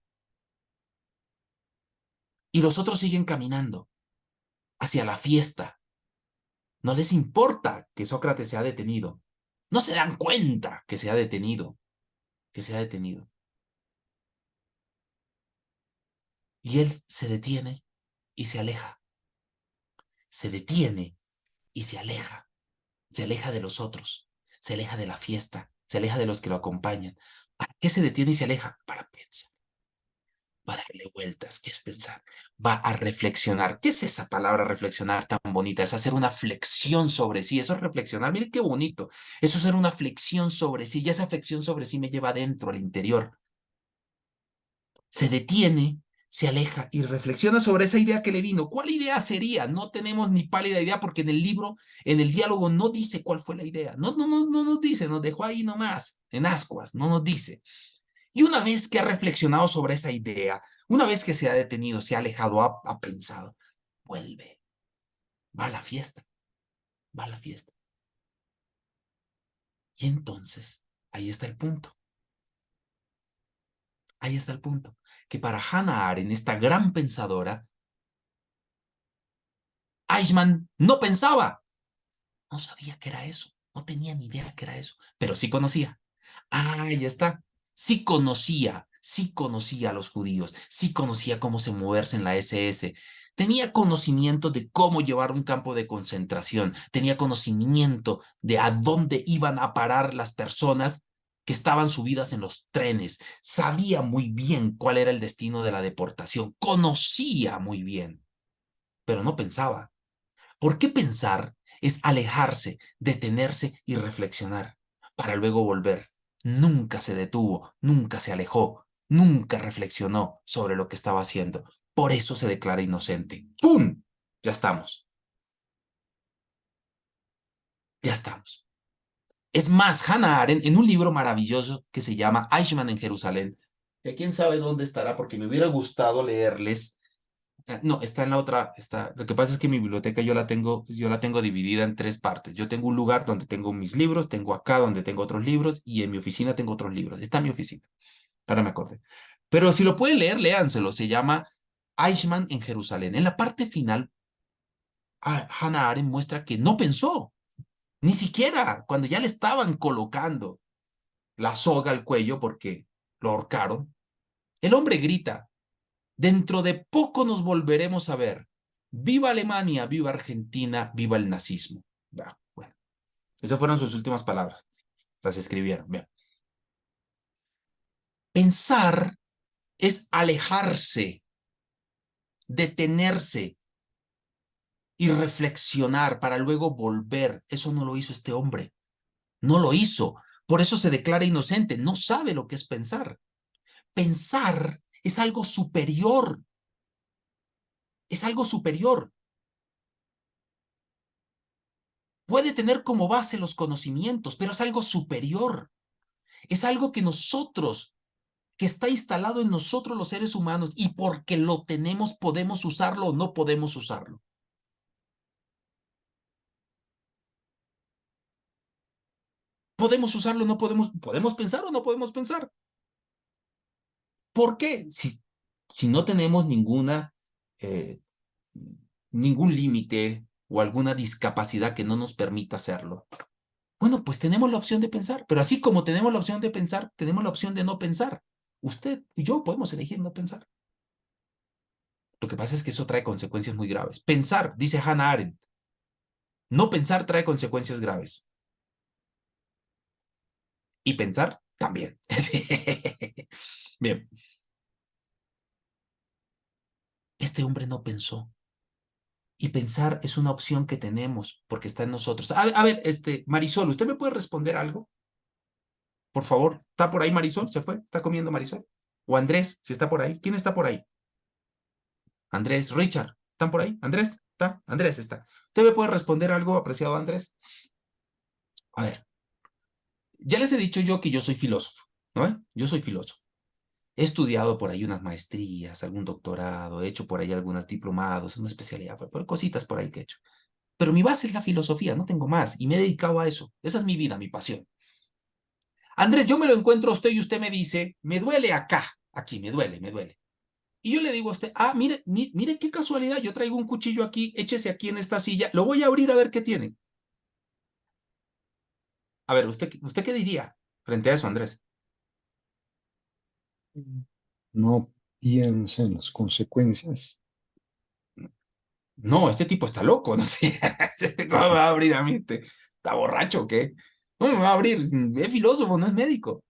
Y los otros siguen caminando hacia la fiesta. No les importa que Sócrates se ha detenido. No se dan cuenta que se ha detenido, que se ha detenido. Y él se detiene y se aleja. Se detiene y se aleja. Se aleja de los otros. Se aleja de la fiesta. Se aleja de los que lo acompañan. ¿Para qué se detiene y se aleja? Para pensar. Va a darle vueltas. ¿Qué es pensar? Va a reflexionar. ¿Qué es esa palabra reflexionar tan bonita? Es hacer una flexión sobre sí. Eso es reflexionar. Mire qué bonito. Eso es hacer una flexión sobre sí. Y esa flexión sobre sí me lleva adentro, al interior. Se detiene, se aleja y reflexiona sobre esa idea que le vino. ¿Cuál idea sería? No tenemos ni pálida idea porque en el libro, en el diálogo, no dice cuál fue la idea. No nos dice, nos dejó ahí nomás, en ascuas, no nos dice. Y una vez que ha reflexionado sobre esa idea, una vez que se ha detenido, se ha alejado, ha pensado, vuelve, va a la fiesta, va a la fiesta. Y entonces, ahí está el punto. Ahí está el punto. Que para Hannah Arendt, esta gran pensadora, Eichmann no pensaba, no sabía qué era eso, no tenía ni idea qué era eso, pero sí conocía. Ah, ahí está. Sí conocía a los judíos, sí conocía cómo se moverse en la SS. Tenía conocimiento de cómo llevar un campo de concentración, tenía conocimiento de a dónde iban a parar las personas que estaban subidas en los trenes. Sabía muy bien cuál era el destino de la deportación, conocía muy bien, pero no pensaba. ¿Por qué pensar es alejarse, detenerse y reflexionar para luego volver? Nunca se detuvo, nunca se alejó, nunca reflexionó sobre lo que estaba haciendo. Por eso se declara inocente. ¡Pum! Ya estamos. Ya estamos. Es más, Hannah Arendt, en un libro maravilloso que se llama Eichmann en Jerusalén, que quién sabe dónde estará, porque me hubiera gustado leerles. No, está en la otra, está. Lo que pasa es que mi biblioteca yo la tengo dividida en 3 partes. Yo tengo un lugar donde tengo mis libros, tengo acá donde tengo otros libros y en mi oficina tengo otros libros. Está en mi oficina. Ahora me acordé. Pero si lo pueden leer, léanselo. Se llama Eichmann en Jerusalén. En la parte final, Hannah Arendt muestra que no pensó, ni siquiera cuando ya le estaban colocando. la soga al cuello porque lo ahorcaron. El hombre grita, dentro de poco nos volveremos a ver. Viva Alemania, viva Argentina, viva el nazismo. Bueno, esas fueron sus últimas palabras. Las escribieron. Vean. Pensar es alejarse, detenerse y reflexionar para luego volver. Eso no lo hizo este hombre. No lo hizo. Por eso se declara inocente. No sabe lo que es pensar. Pensar es algo superior. Es algo superior. Puede tener como base los conocimientos, pero es algo superior. Es algo que nosotros, que está instalado en nosotros los seres humanos, y porque lo tenemos podemos usarlo o no podemos usarlo. Podemos usarlo o no podemos pensar o no podemos pensar. ¿Por qué? Si no tenemos eh, ningún límite o alguna discapacidad que no nos permita hacerlo. Bueno, pues tenemos la opción de pensar, pero así como tenemos la opción de pensar, tenemos la opción de no pensar. Usted y yo podemos elegir no pensar. Lo que pasa es que eso trae consecuencias muy graves. Pensar, dice Hannah Arendt, no pensar trae consecuencias graves. Y pensar también. Bien. Este hombre no pensó. Y pensar es una opción que tenemos porque está en nosotros. A ver, Marisol, ¿usted me puede responder algo? Por favor. ¿Está por ahí Marisol? ¿Se fue? ¿Está comiendo Marisol? O Andrés, si está por ahí. ¿Quién está por ahí? Andrés, Richard, ¿están por ahí? ¿Andrés? ¿Está? Andrés está. ¿Usted me puede responder algo, apreciado Andrés? A ver, ya les he dicho yo que yo soy filósofo, ¿no? Yo soy filósofo. He estudiado por ahí unas maestrías, algún doctorado, he hecho por ahí algunos diplomados, una especialidad, cositas por ahí que he hecho. Pero mi base es la filosofía, no tengo más, y me he dedicado a eso. Esa es mi vida, mi pasión. Andrés, yo me lo encuentro a usted y usted me dice, me duele acá, aquí, me duele, me duele. Y yo le digo a usted, mire, mire qué casualidad, yo traigo un cuchillo aquí, échese aquí en esta silla, lo voy a abrir a ver qué tiene. A ver, ¿usted qué diría frente a eso, Andrés? No piensa en las consecuencias. No, este tipo está loco, no sé, ¿cómo me va a abrir a mí? ¿Está borracho o qué? ¿Cómo me va a abrir? Es filósofo, no es médico.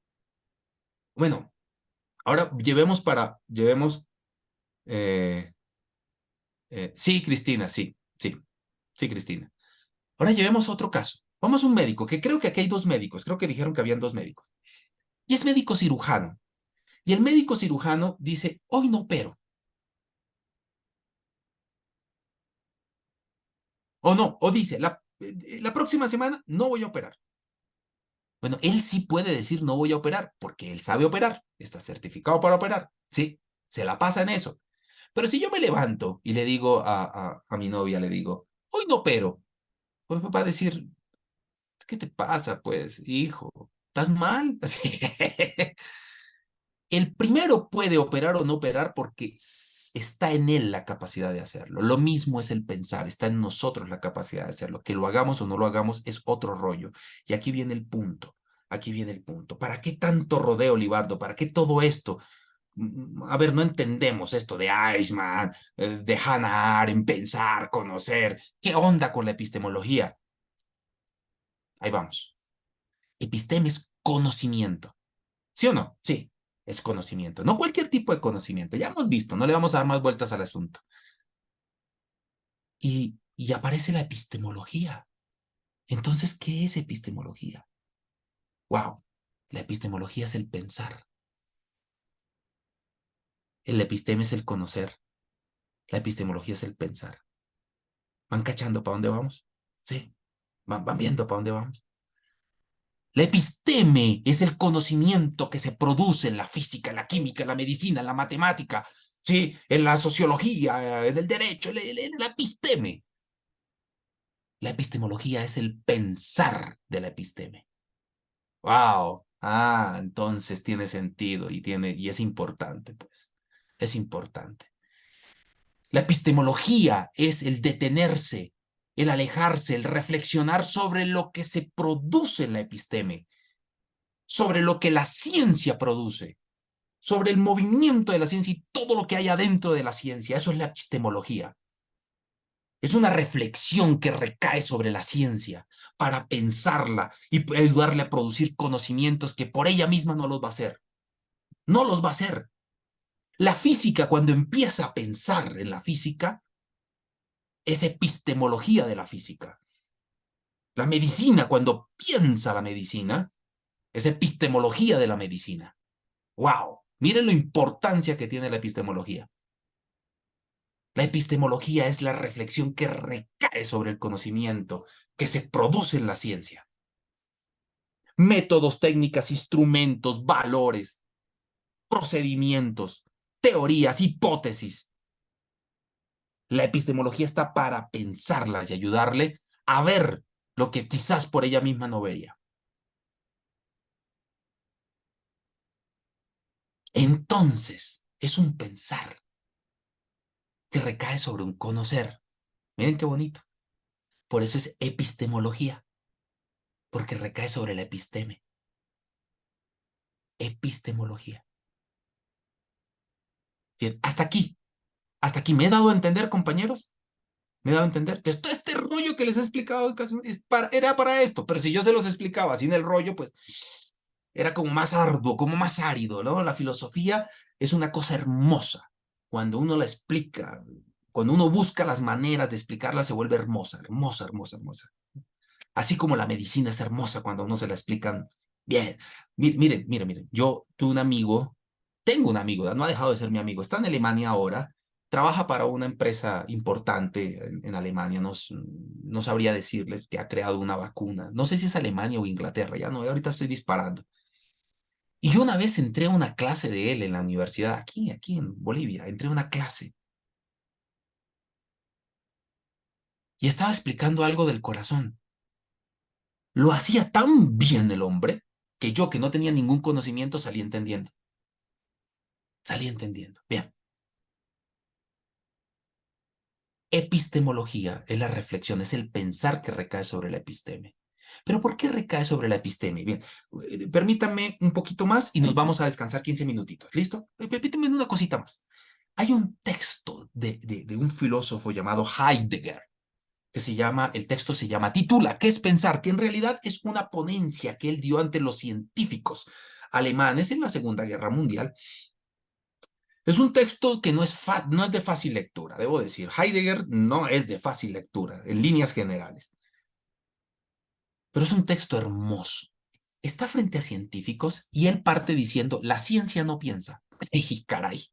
Bueno, ahora eh, sí, Cristina, sí, Cristina. Ahora llevemos a otro caso. Vamos a un médico, que creo que aquí hay dos médicos, creo que dijeron que habían dos médicos. Y es médico cirujano. Y el médico cirujano dice, hoy no opero. O no, o dice, la próxima semana no voy a operar. Bueno, él sí puede decir no voy a operar, porque él sabe operar, está certificado para operar, sí, se la pasa en eso. Pero si yo me levanto y le digo a mi novia, le digo, hoy no opero, pues va a decir, ¿qué te pasa, pues, hijo? ¿Estás mal? Así. El primero puede operar o no operar porque está en él la capacidad de hacerlo. Lo mismo es el pensar, está en nosotros la capacidad de hacerlo. Que lo hagamos o no lo hagamos es otro rollo. Y aquí viene el punto, aquí viene el punto. ¿Para qué tanto rodeo, Libardo? ¿Para qué todo esto? A ver, no entendemos esto de Eichmann, de Hannah Arendt, pensar, conocer. ¿Qué onda con la epistemología? Ahí vamos. Episteme es conocimiento. ¿Sí o no? Sí, es conocimiento. No cualquier tipo de conocimiento. Ya hemos visto, no le vamos a dar más vueltas al asunto. Y aparece la epistemología. Entonces, ¿qué es epistemología? Wow, la epistemología es el pensar. El episteme es el conocer. La epistemología es el pensar. ¿Van cachando para dónde vamos? Sí, van viendo para dónde vamos. La episteme es el conocimiento que se produce en la física, en la química, en la medicina, en la matemática, ¿sí? En la sociología, en el derecho, la episteme. La epistemología es el pensar de la episteme. ¡Wow! Entonces tiene sentido y es importante, pues. Es importante. La epistemología es el detenerse, el alejarse, el reflexionar sobre lo que se produce en la episteme. sobre lo que la ciencia produce, sobre el movimiento de la ciencia y todo lo que hay adentro de la ciencia. Eso es la epistemología. Es una reflexión que recae sobre la ciencia para pensarla y ayudarle a producir conocimientos que por ella misma no los va a hacer. No los va a hacer. La física, cuando empieza a pensar en la física, es epistemología de la física. La medicina, cuando piensa la medicina, es epistemología de la medicina. ¡Wow! Miren la importancia que tiene la epistemología. La epistemología es la reflexión que recae sobre el conocimiento que se produce en la ciencia. Métodos, técnicas, instrumentos, valores, procedimientos, teorías, hipótesis. La epistemología está para pensarlas y ayudarle a ver lo que quizás por ella misma no vería. Entonces, es un pensar que recae sobre un conocer. Miren qué bonito. Por eso es epistemología, porque recae sobre la episteme. Epistemología. Bien, hasta aquí. ¿Me he dado a entender, compañeros? ¿Me he dado a entender? Entonces, todo este rollo que les he explicado era para esto, pero si yo se los explicaba sin el rollo, pues era como más arduo, como más árido, ¿no? La filosofía es una cosa hermosa. Cuando uno la explica, cuando uno busca las maneras de explicarla, se vuelve hermosa, hermosa, hermosa, hermosa. Así como la medicina es hermosa cuando a uno se la explican bien. Miren, yo tuve un amigo, tengo un amigo, no ha dejado de ser mi amigo, está en Alemania ahora, trabaja para una empresa importante en Alemania, no sabría decirles que ha creado una vacuna, no sé si es Alemania o Inglaterra, ya no, ahorita estoy disparando. Y yo una vez entré a una clase de él en la universidad, aquí en Bolivia, entré a una clase y estaba explicando algo del corazón. Lo hacía tan bien el hombre que yo, que no tenía ningún conocimiento, salí entendiendo. Salí entendiendo. Bien. Epistemología es la reflexión, es el pensar que recae sobre la episteme. ¿Pero por qué recae sobre la episteme? Bien, permítanme un poquito más y nos vamos a descansar 15 minutitos. ¿Listo? Permítanme una cosita más. Hay un texto de un filósofo llamado Heidegger, que el texto se llama Titula, ¿qué es pensar? Que en realidad es una ponencia que él dio ante los científicos alemanes en la Segunda Guerra Mundial. Es un texto que no es de fácil lectura, debo decir. Heidegger no es de fácil lectura, en líneas generales. Pero es un texto hermoso. Está frente a científicos y él parte diciendo, la ciencia no piensa. ¡Ey, caray!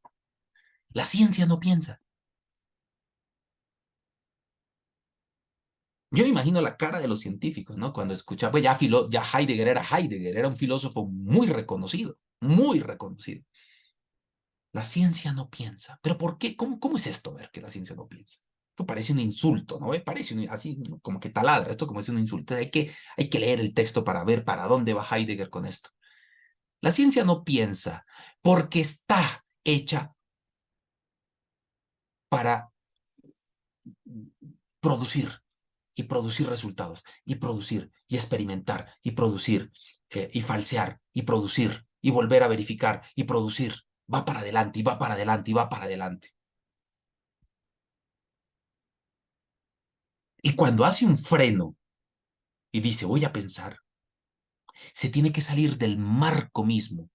La ciencia no piensa. Yo me imagino la cara de los científicos, ¿no? Cuando escuchaba, pues ya Heidegger, era un filósofo muy reconocido, muy reconocido. La ciencia no piensa. ¿Pero por qué? ¿Cómo es esto, ver que la ciencia no piensa? Esto parece un insulto, ¿no? Parece así como que taladra, esto como es un insulto. Hay que leer el texto para ver para dónde va Heidegger con esto. La ciencia no piensa porque está hecha para producir y producir resultados y producir y experimentar y producir y falsear y producir y volver a verificar y producir. Va para adelante y va para adelante y va para adelante. Y cuando hace un freno y dice, voy a pensar, se tiene que salir del marco mismo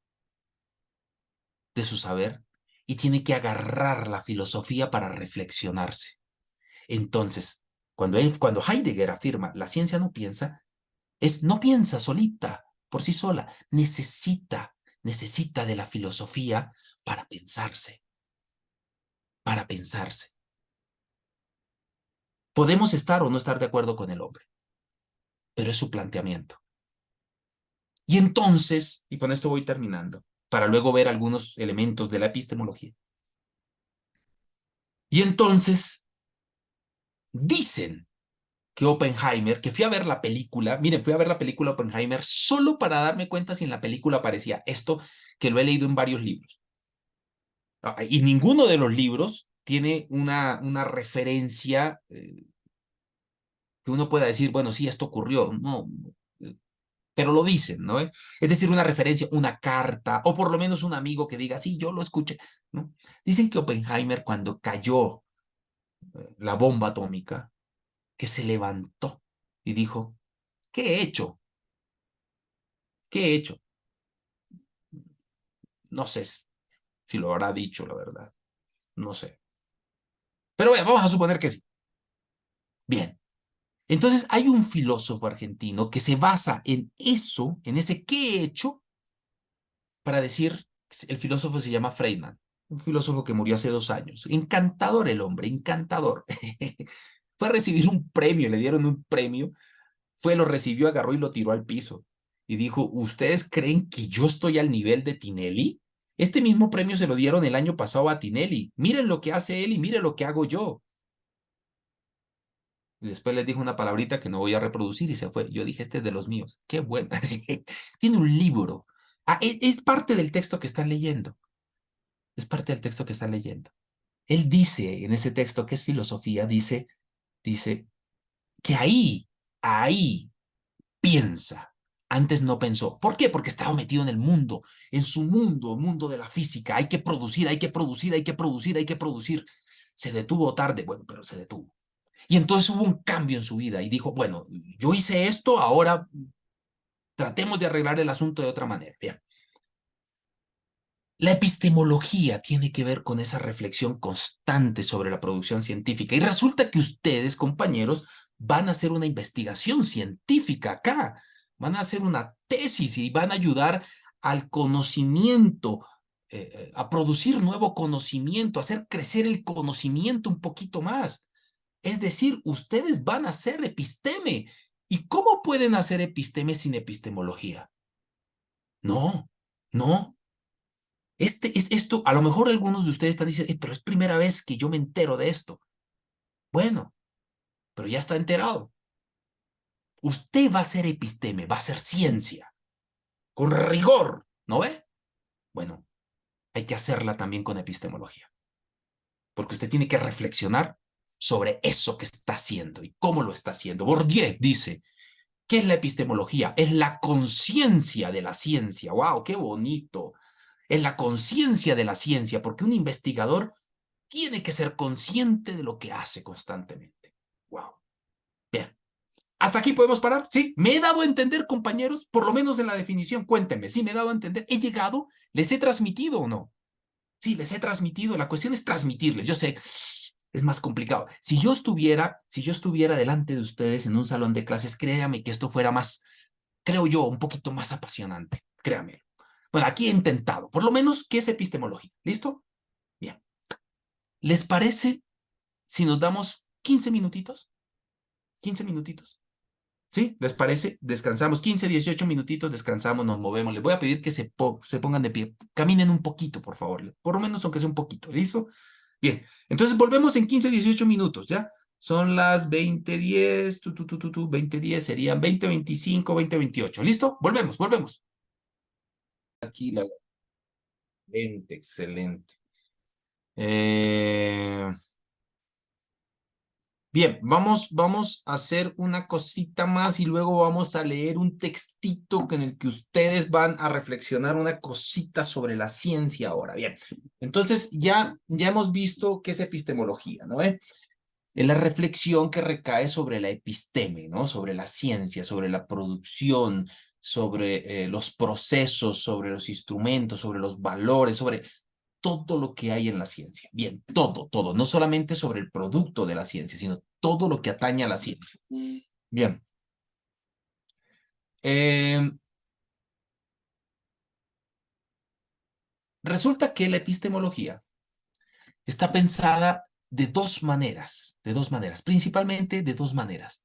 de su saber y tiene que agarrar la filosofía para reflexionarse. Entonces, cuando Heidegger afirma, la ciencia no piensa, no piensa solita, por sí sola, necesita de la filosofía para pensarse, para pensarse. Podemos estar o no estar de acuerdo con el hombre, pero es su planteamiento. Y entonces, y con esto voy terminando, para luego ver algunos elementos de la epistemología. Y entonces, dicen que Oppenheimer, que fui a ver la película, miren, fui a ver la película Oppenheimer solo para darme cuenta si en la película aparecía esto, que lo he leído en varios libros. Y ninguno de los libros tiene una referencia que uno pueda decir, bueno, sí, esto ocurrió. No, pero lo dicen, ¿no? Es decir, una referencia, una carta, o por lo menos un amigo que diga, sí, yo lo escuché, ¿no? Dicen que Oppenheimer, cuando cayó la bomba atómica, que se levantó y dijo, ¿qué he hecho? ¿Qué he hecho? No sé si lo habrá dicho, la verdad. No sé. Pero bueno, vamos a suponer que sí. Bien. Entonces hay un filósofo argentino que se basa en eso, en ese qué he hecho, para decir, el filósofo se llama Friedman, un filósofo que murió hace 2 años. Encantador el hombre, encantador. Fue a recibir un premio, le dieron un premio, lo recibió, agarró y lo tiró al piso. Y dijo, ¿ustedes creen que yo estoy al nivel de Tinelli? Este mismo premio se lo dieron el año pasado a Tinelli. Miren lo que hace él y miren lo que hago yo. Y después les dijo una palabrita que no voy a reproducir y se fue. Yo dije, este es de los míos. Qué bueno. Tiene un libro. Ah, es parte del texto que están leyendo. Es parte del texto que están leyendo. Él dice en ese texto que es filosofía, dice que ahí piensa. Antes no pensó. ¿Por qué? Porque estaba metido en el mundo, en su mundo, el mundo de la física. Hay que producir, hay que producir, hay que producir, hay que producir. Se detuvo tarde, bueno, pero se detuvo. Y entonces hubo un cambio en su vida y dijo, bueno, yo hice esto, ahora tratemos de arreglar el asunto de otra manera. Bien. La epistemología tiene que ver con esa reflexión constante sobre la producción científica. Y resulta que ustedes, compañeros, van a hacer una investigación científica acá. Van a hacer una tesis y van a ayudar al conocimiento, a producir nuevo conocimiento, a hacer crecer el conocimiento un poquito más. Es decir, ustedes van a hacer episteme. ¿Y cómo pueden hacer episteme sin epistemología? No, no. Esto, a lo mejor algunos de ustedes están diciendo, pero es primera vez que yo me entero de esto. Bueno, pero ya está enterado. Usted va a hacer episteme, va a hacer ciencia, con rigor, ¿no ve? Bueno, hay que hacerla también con epistemología, porque usted tiene que reflexionar sobre eso que está haciendo y cómo lo está haciendo. Bourdieu dice, ¿qué es la epistemología? Es la conciencia de la ciencia. ¡Wow! ¡Qué bonito! Es la conciencia de la ciencia, porque un investigador tiene que ser consciente de lo que hace constantemente. ¡Wow! Bien. ¿Hasta aquí podemos parar? ¿Sí? ¿Me he dado a entender, compañeros? Por lo menos en la definición, cuéntenme. ¿Sí me he dado a entender? ¿He llegado? ¿Les he transmitido o no? Sí, les he transmitido. La cuestión es transmitirles. Yo sé, es más complicado. Si yo estuviera delante de ustedes en un salón de clases, créanme que esto fuera más, creo yo, un poquito más apasionante. Créanme. Bueno, aquí he intentado, por lo menos, ¿qué es epistemología? ¿Listo? Bien. ¿Les parece si nos damos 15 minutitos? 15 minutitos. ¿Sí? ¿Les parece? Descansamos 15, 18 minutitos, descansamos, nos movemos. Les voy a pedir que se pongan de pie. Caminen un poquito, por favor. Por lo menos aunque sea un poquito. ¿Listo? Bien. Entonces volvemos en 15, 18 minutos, ¿ya? Son las 20:10, 20:10 serían 20:25, 20:28. ¿Listo? Volvemos, volvemos. Aquí la... Excelente, excelente. Bien, vamos a hacer una cosita más y luego vamos a leer un textito en el que ustedes van a reflexionar una cosita sobre la ciencia ahora. Bien, entonces ya hemos visto qué es epistemología, ¿no? Es la reflexión que recae sobre la episteme, ¿no? Sobre la ciencia, sobre la producción, sobre los procesos, sobre los instrumentos, sobre los valores, sobre todo lo que hay en la ciencia. Bien, todo, no solamente sobre el producto de la ciencia, sino todo lo que atañe a la ciencia. Bien. Resulta que la epistemología está pensada de dos maneras, principalmente de dos maneras.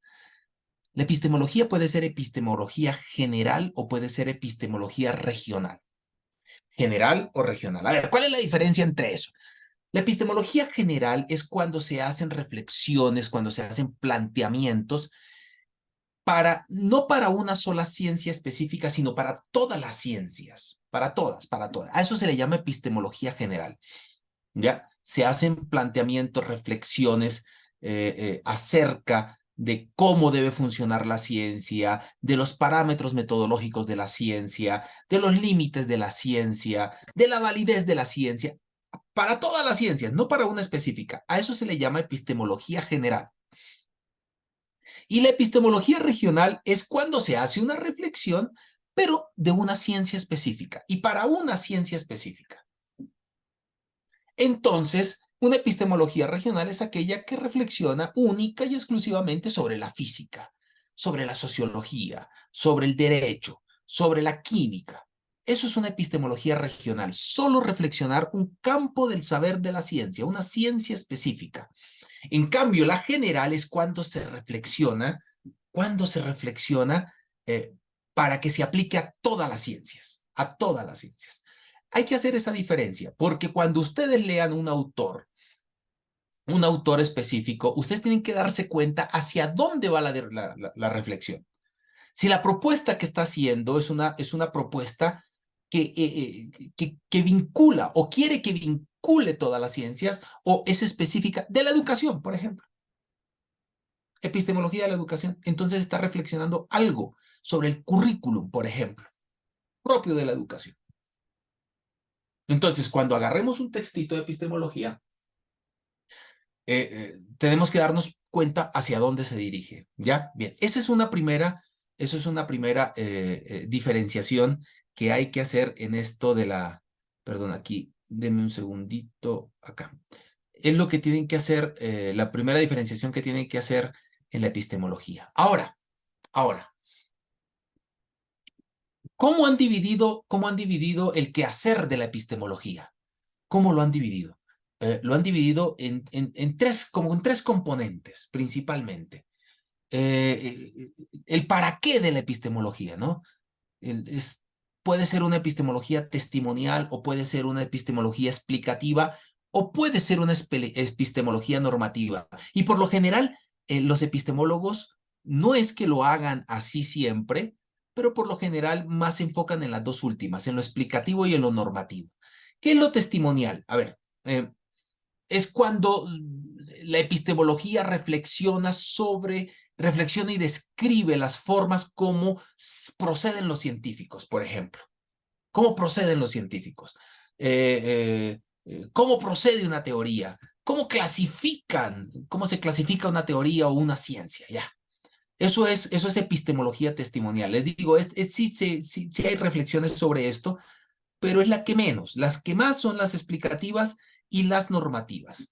La epistemología puede ser epistemología general o puede ser epistemología regional. General o regional. A ver, ¿cuál es la diferencia entre eso? La epistemología general es cuando se hacen reflexiones, cuando se hacen planteamientos no para una sola ciencia específica, sino para todas las ciencias, para todas. A eso se le llama epistemología general, ¿ya? Se hacen planteamientos, reflexiones acerca de cómo debe funcionar la ciencia, de los parámetros metodológicos de la ciencia, de los límites de la ciencia, de la validez de la ciencia, para todas las ciencias, no para una específica. A eso se le llama epistemología general. Y la epistemología regional es cuando se hace una reflexión, pero de una ciencia específica y para una ciencia específica. Entonces, una epistemología regional es aquella que reflexiona única y exclusivamente sobre la física, sobre la sociología, sobre el derecho, sobre la química. Eso es una epistemología regional, solo reflexionar un campo del saber de la ciencia, una ciencia específica. En cambio, la general es cuando se reflexiona para que se aplique a todas las ciencias, a todas las ciencias. Hay que hacer esa diferencia, porque cuando ustedes lean un autor específico, ustedes tienen que darse cuenta hacia dónde va la reflexión. Si la propuesta que está haciendo es una propuesta que vincula o quiere que vincule todas las ciencias o es específica de la educación, por ejemplo. Epistemología de la educación. Entonces está reflexionando algo sobre el currículum, por ejemplo, propio de la educación. Entonces, cuando agarremos un textito de epistemología, tenemos que darnos cuenta hacia dónde se dirige, ¿ya? Bien, esa es una primera diferenciación que hay que hacer en esto de la... Perdón, aquí, denme un segundito, acá. Es lo que tienen que hacer, la primera diferenciación que tienen que hacer en la epistemología. Ahora, ¿cómo han dividido el quehacer de la epistemología? ¿Cómo lo han dividido? Lo han dividido en tres componentes, principalmente. El para qué de la epistemología, ¿no? Puede ser una epistemología testimonial o puede ser una epistemología explicativa o puede ser una epistemología normativa. Y por lo general, los epistemólogos no es que lo hagan así siempre, pero por lo general más se enfocan en las dos últimas, en lo explicativo y en lo normativo. ¿Qué es lo testimonial? A ver, es cuando la epistemología reflexiona y describe las formas como proceden los científicos, por ejemplo. ¿Cómo proceden los científicos? ¿Cómo procede una teoría? ¿Cómo se clasifica una teoría o una ciencia? Ya. Eso es epistemología testimonial. Les digo, sí hay reflexiones sobre esto, pero es la que menos. Las que más son las explicativas y las normativas.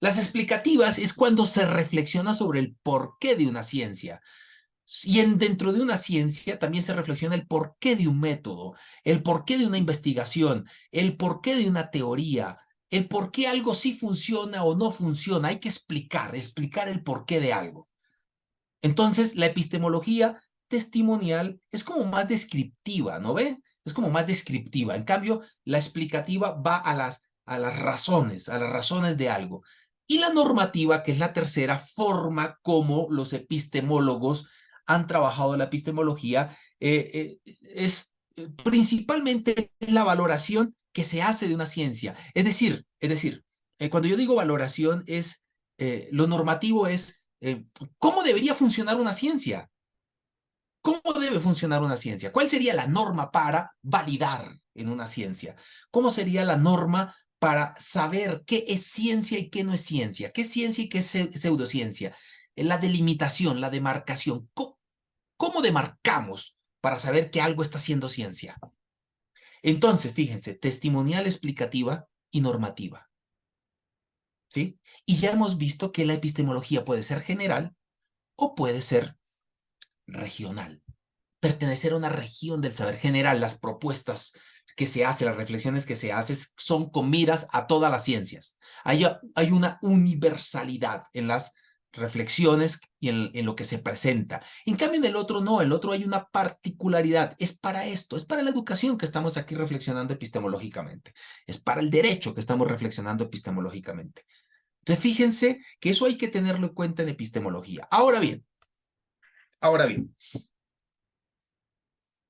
Las explicativas es cuando se reflexiona sobre el porqué de una ciencia. Y dentro de una ciencia también se reflexiona el porqué de un método, el porqué de una investigación, el porqué de una teoría, el por qué algo sí funciona o no funciona. Hay que explicar el porqué de algo. Entonces, la epistemología testimonial es como más descriptiva, ¿no ve? Es como más descriptiva. En cambio, la explicativa va a las razones de algo. Y la normativa, que es la tercera forma como los epistemólogos han trabajado la epistemología, es principalmente la valoración que se hace de una ciencia. Es decir, cuando yo digo valoración lo normativo es ¿cómo debería funcionar una ciencia? ¿Cómo debe funcionar una ciencia? ¿Cuál sería la norma para validar en una ciencia? ¿Cómo sería la norma para saber qué es ciencia y qué no es ciencia? ¿Qué es ciencia y qué es pseudociencia? La delimitación, la demarcación. ¿Cómo demarcamos para saber que algo está siendo ciencia? Entonces, fíjense, testimonial, explicativa y normativa. ¿Sí? Y ya hemos visto que la epistemología puede ser general o puede ser regional. Pertenecer a una región del saber general. Las propuestas que se hacen, las reflexiones que se hacen son con miras a todas las ciencias. Hay una universalidad en las reflexiones y en lo que se presenta. En cambio, en el otro no, en el otro hay una particularidad. Es para esto, es para la educación que estamos aquí reflexionando epistemológicamente. Es para el derecho que estamos reflexionando epistemológicamente. Entonces, fíjense que eso hay que tenerlo en cuenta en epistemología. Ahora bien,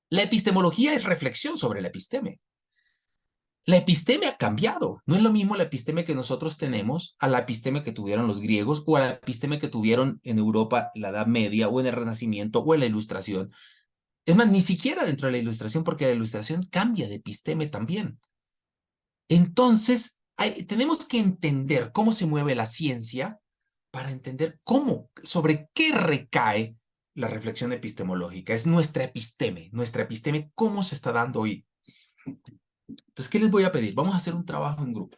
la epistemología es reflexión sobre la episteme. La episteme ha cambiado. No es lo mismo la episteme que nosotros tenemos a la episteme que tuvieron los griegos o a la episteme que tuvieron en Europa en la Edad Media o en el Renacimiento o en la Ilustración. Es más, ni siquiera dentro de la Ilustración, porque la Ilustración cambia de episteme también. Entonces, tenemos que entender cómo se mueve la ciencia para entender cómo, sobre qué recae la reflexión epistemológica. Es nuestra episteme, cómo se está dando hoy. Entonces, ¿qué les voy a pedir? Vamos a hacer un trabajo en grupo.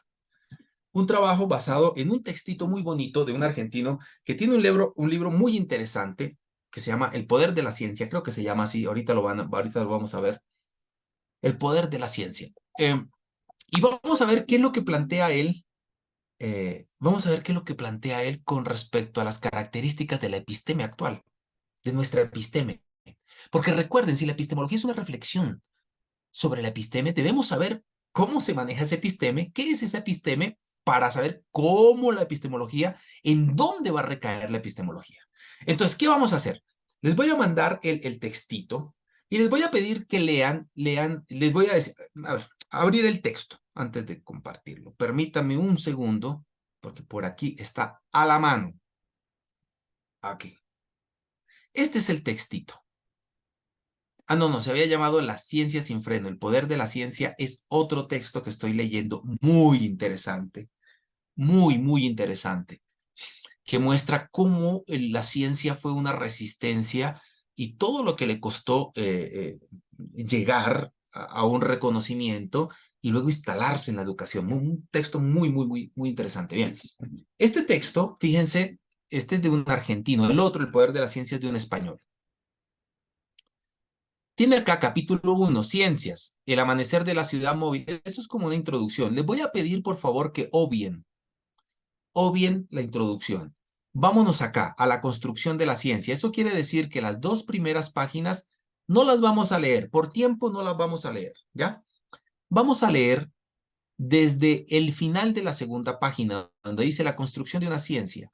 Un trabajo basado en un textito muy bonito de un argentino que tiene un libro muy interesante que se llama El poder de la ciencia. Creo que se llama así. Ahorita lo vamos a ver. El poder de la ciencia. Y vamos a ver qué es lo que plantea él. Vamos a ver qué es lo que plantea él con respecto a las características de la episteme actual, de nuestra episteme. Porque recuerden, si la epistemología es una reflexión sobre la episteme, debemos saber cómo se maneja esa episteme, qué es esa episteme, para saber cómo la epistemología, en dónde va a recaer la epistemología. Entonces, ¿qué vamos a hacer? Les voy a mandar el textito y les voy a pedir que lean, les voy a decir, a ver, abrir el texto antes de compartirlo. Permítame un segundo, porque por aquí está a la mano. Aquí. Este es el textito. Ah, no, se había llamado La ciencia sin freno. El poder de la ciencia es otro texto que estoy leyendo muy interesante, muy interesante, que muestra cómo la ciencia fue una resistencia y todo lo que le costó llegar a un reconocimiento y luego instalarse en la educación. Un texto muy interesante. Bien, este texto, fíjense, este es de un argentino, el otro, El poder de la ciencia, es de un español. Tiene acá capítulo 1, Ciencias, el amanecer de la ciudad móvil. Eso es como una introducción. Les voy a pedir, por favor, que obvien la introducción. Vámonos acá, a la construcción de la ciencia. Eso quiere decir que las dos primeras páginas no las vamos a leer. Por tiempo no las vamos a leer, ¿ya? Vamos a leer desde el final de la segunda página, donde dice la construcción de una ciencia.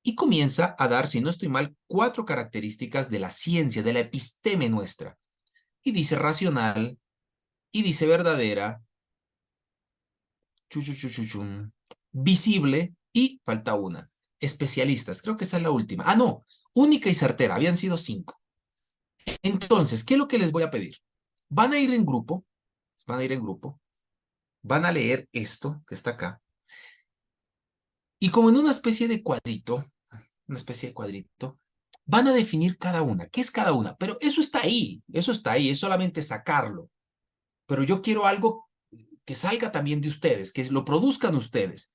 Y comienza a dar, si no estoy mal, 4 características de la ciencia, de la episteme nuestra. Y dice racional, y dice verdadera, visible, y falta una. Especialistas, creo que esa es la última. Ah, no, única y certera, habían sido 5. Entonces, ¿qué es lo que les voy a pedir? Van a ir en grupo, van a leer esto que está acá, y como en una especie de cuadrito, van a definir cada una. ¿Qué es cada una? Pero eso está ahí, es solamente sacarlo. Pero yo quiero algo que salga también de ustedes, que lo produzcan ustedes.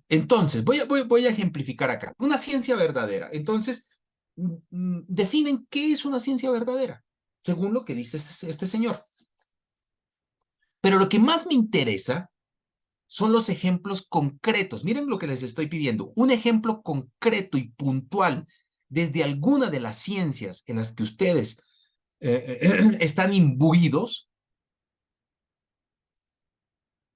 Entonces, voy a ejemplificar acá. Una ciencia verdadera. Entonces, definen qué es una ciencia verdadera, según lo que dice este señor. Pero lo que más me interesa son los ejemplos concretos. Miren lo que les estoy pidiendo. Un ejemplo concreto y puntual desde alguna de las ciencias en las que ustedes están imbuidos,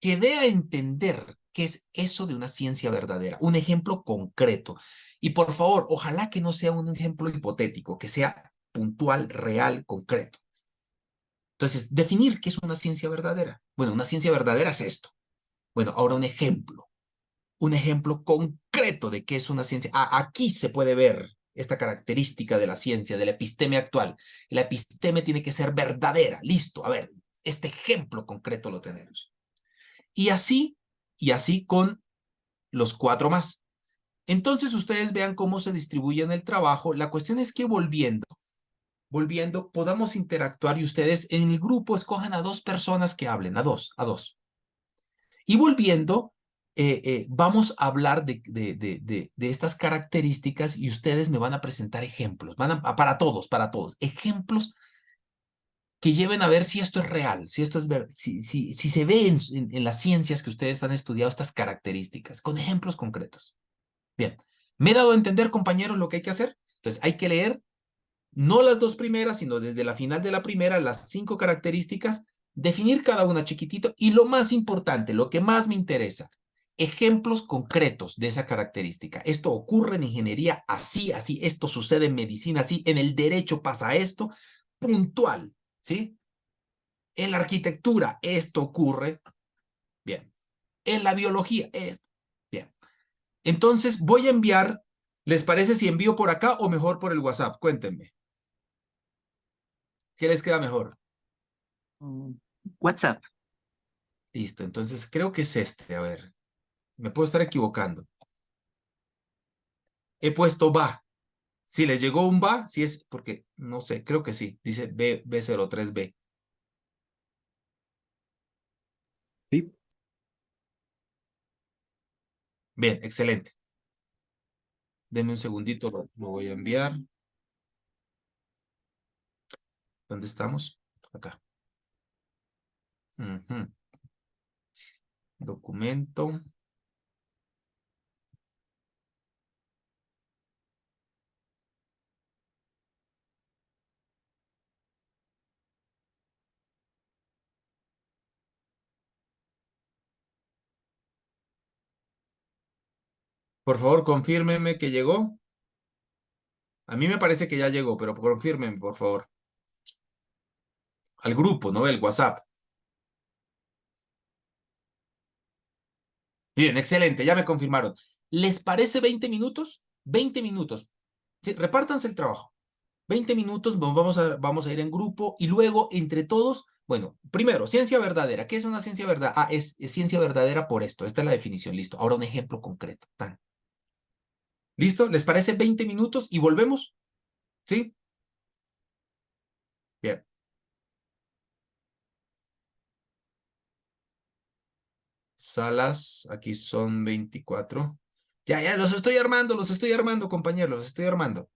que dé a entender qué es eso de una ciencia verdadera, un ejemplo concreto. Y por favor, ojalá que no sea un ejemplo hipotético, que sea puntual, real, concreto. Entonces, definir qué es una ciencia verdadera. Bueno, una ciencia verdadera es esto. Bueno, ahora un ejemplo concreto de qué es una ciencia. Aquí se puede ver esta característica de la ciencia, de la episteme actual. La episteme tiene que ser verdadera. Listo, a ver, este ejemplo concreto lo tenemos. Y así con los 4 más. Entonces ustedes vean cómo se distribuye en el trabajo. La cuestión es que volviendo, podamos interactuar y ustedes en el grupo escojan a 2 personas que hablen, a dos. Y volviendo, vamos a hablar de estas características y ustedes me van a presentar ejemplos. Para todos, ejemplos que lleven a ver si esto es real, si esto es si se ve en las ciencias que ustedes han estudiado estas características, con ejemplos concretos. Bien, ¿me he dado a entender, compañeros, lo que hay que hacer? Entonces, hay que leer no las 2 primeras, sino desde la final de la primera, las 5 características, definir cada una chiquitito y lo más importante, lo que más me interesa, ejemplos concretos de esa característica. Esto ocurre en ingeniería así, esto sucede en medicina así, en el derecho pasa esto, puntual. ¿Sí? En la arquitectura esto ocurre, En la biología. Bien. Entonces voy a enviar, ¿les parece si envío por acá o mejor por el WhatsApp? Cuéntenme. ¿Qué les queda mejor? WhatsApp. Listo, entonces creo que es este. A ver, me puedo estar equivocando. He puesto va. Si les llegó un va, si es, porque no sé, creo que sí. Dice B03B. Sí, Bien, excelente. Denme un segundito, lo voy a enviar. ¿Dónde estamos? Acá. Ujú. Documento. Por favor, confírmenme que llegó. A mí me parece que ya llegó, pero confírmenme, por favor. Al grupo, ¿no? El WhatsApp. Bien, excelente, ya me confirmaron. ¿Les parece 20 minutos? 20 minutos. Sí, repártanse el trabajo. 20 minutos, vamos a ir en grupo y luego entre todos, bueno, primero, ciencia verdadera. ¿Qué es una ciencia verdadera? Ah, es ciencia verdadera por esto. Esta es la definición, listo. Ahora un ejemplo concreto. Tan. ¿Listo? ¿Les parece 20 minutos y volvemos? ¿Sí? Bien. Salas, aquí son 24. Ya, los estoy armando, compañeros, los estoy armando.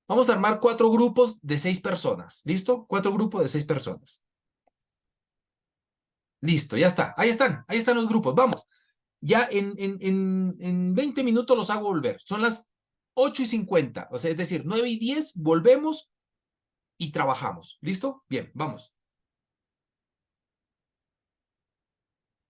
Vamos a armar 4 grupos de 6 personas. ¿Listo? 4 grupos de 6 personas. Listo, ya está. Ahí están los grupos. Vamos. Ya en 20 minutos los hago volver. Son las 8:50. O sea, es decir, 9:10, volvemos y trabajamos. ¿Listo? Bien, vamos.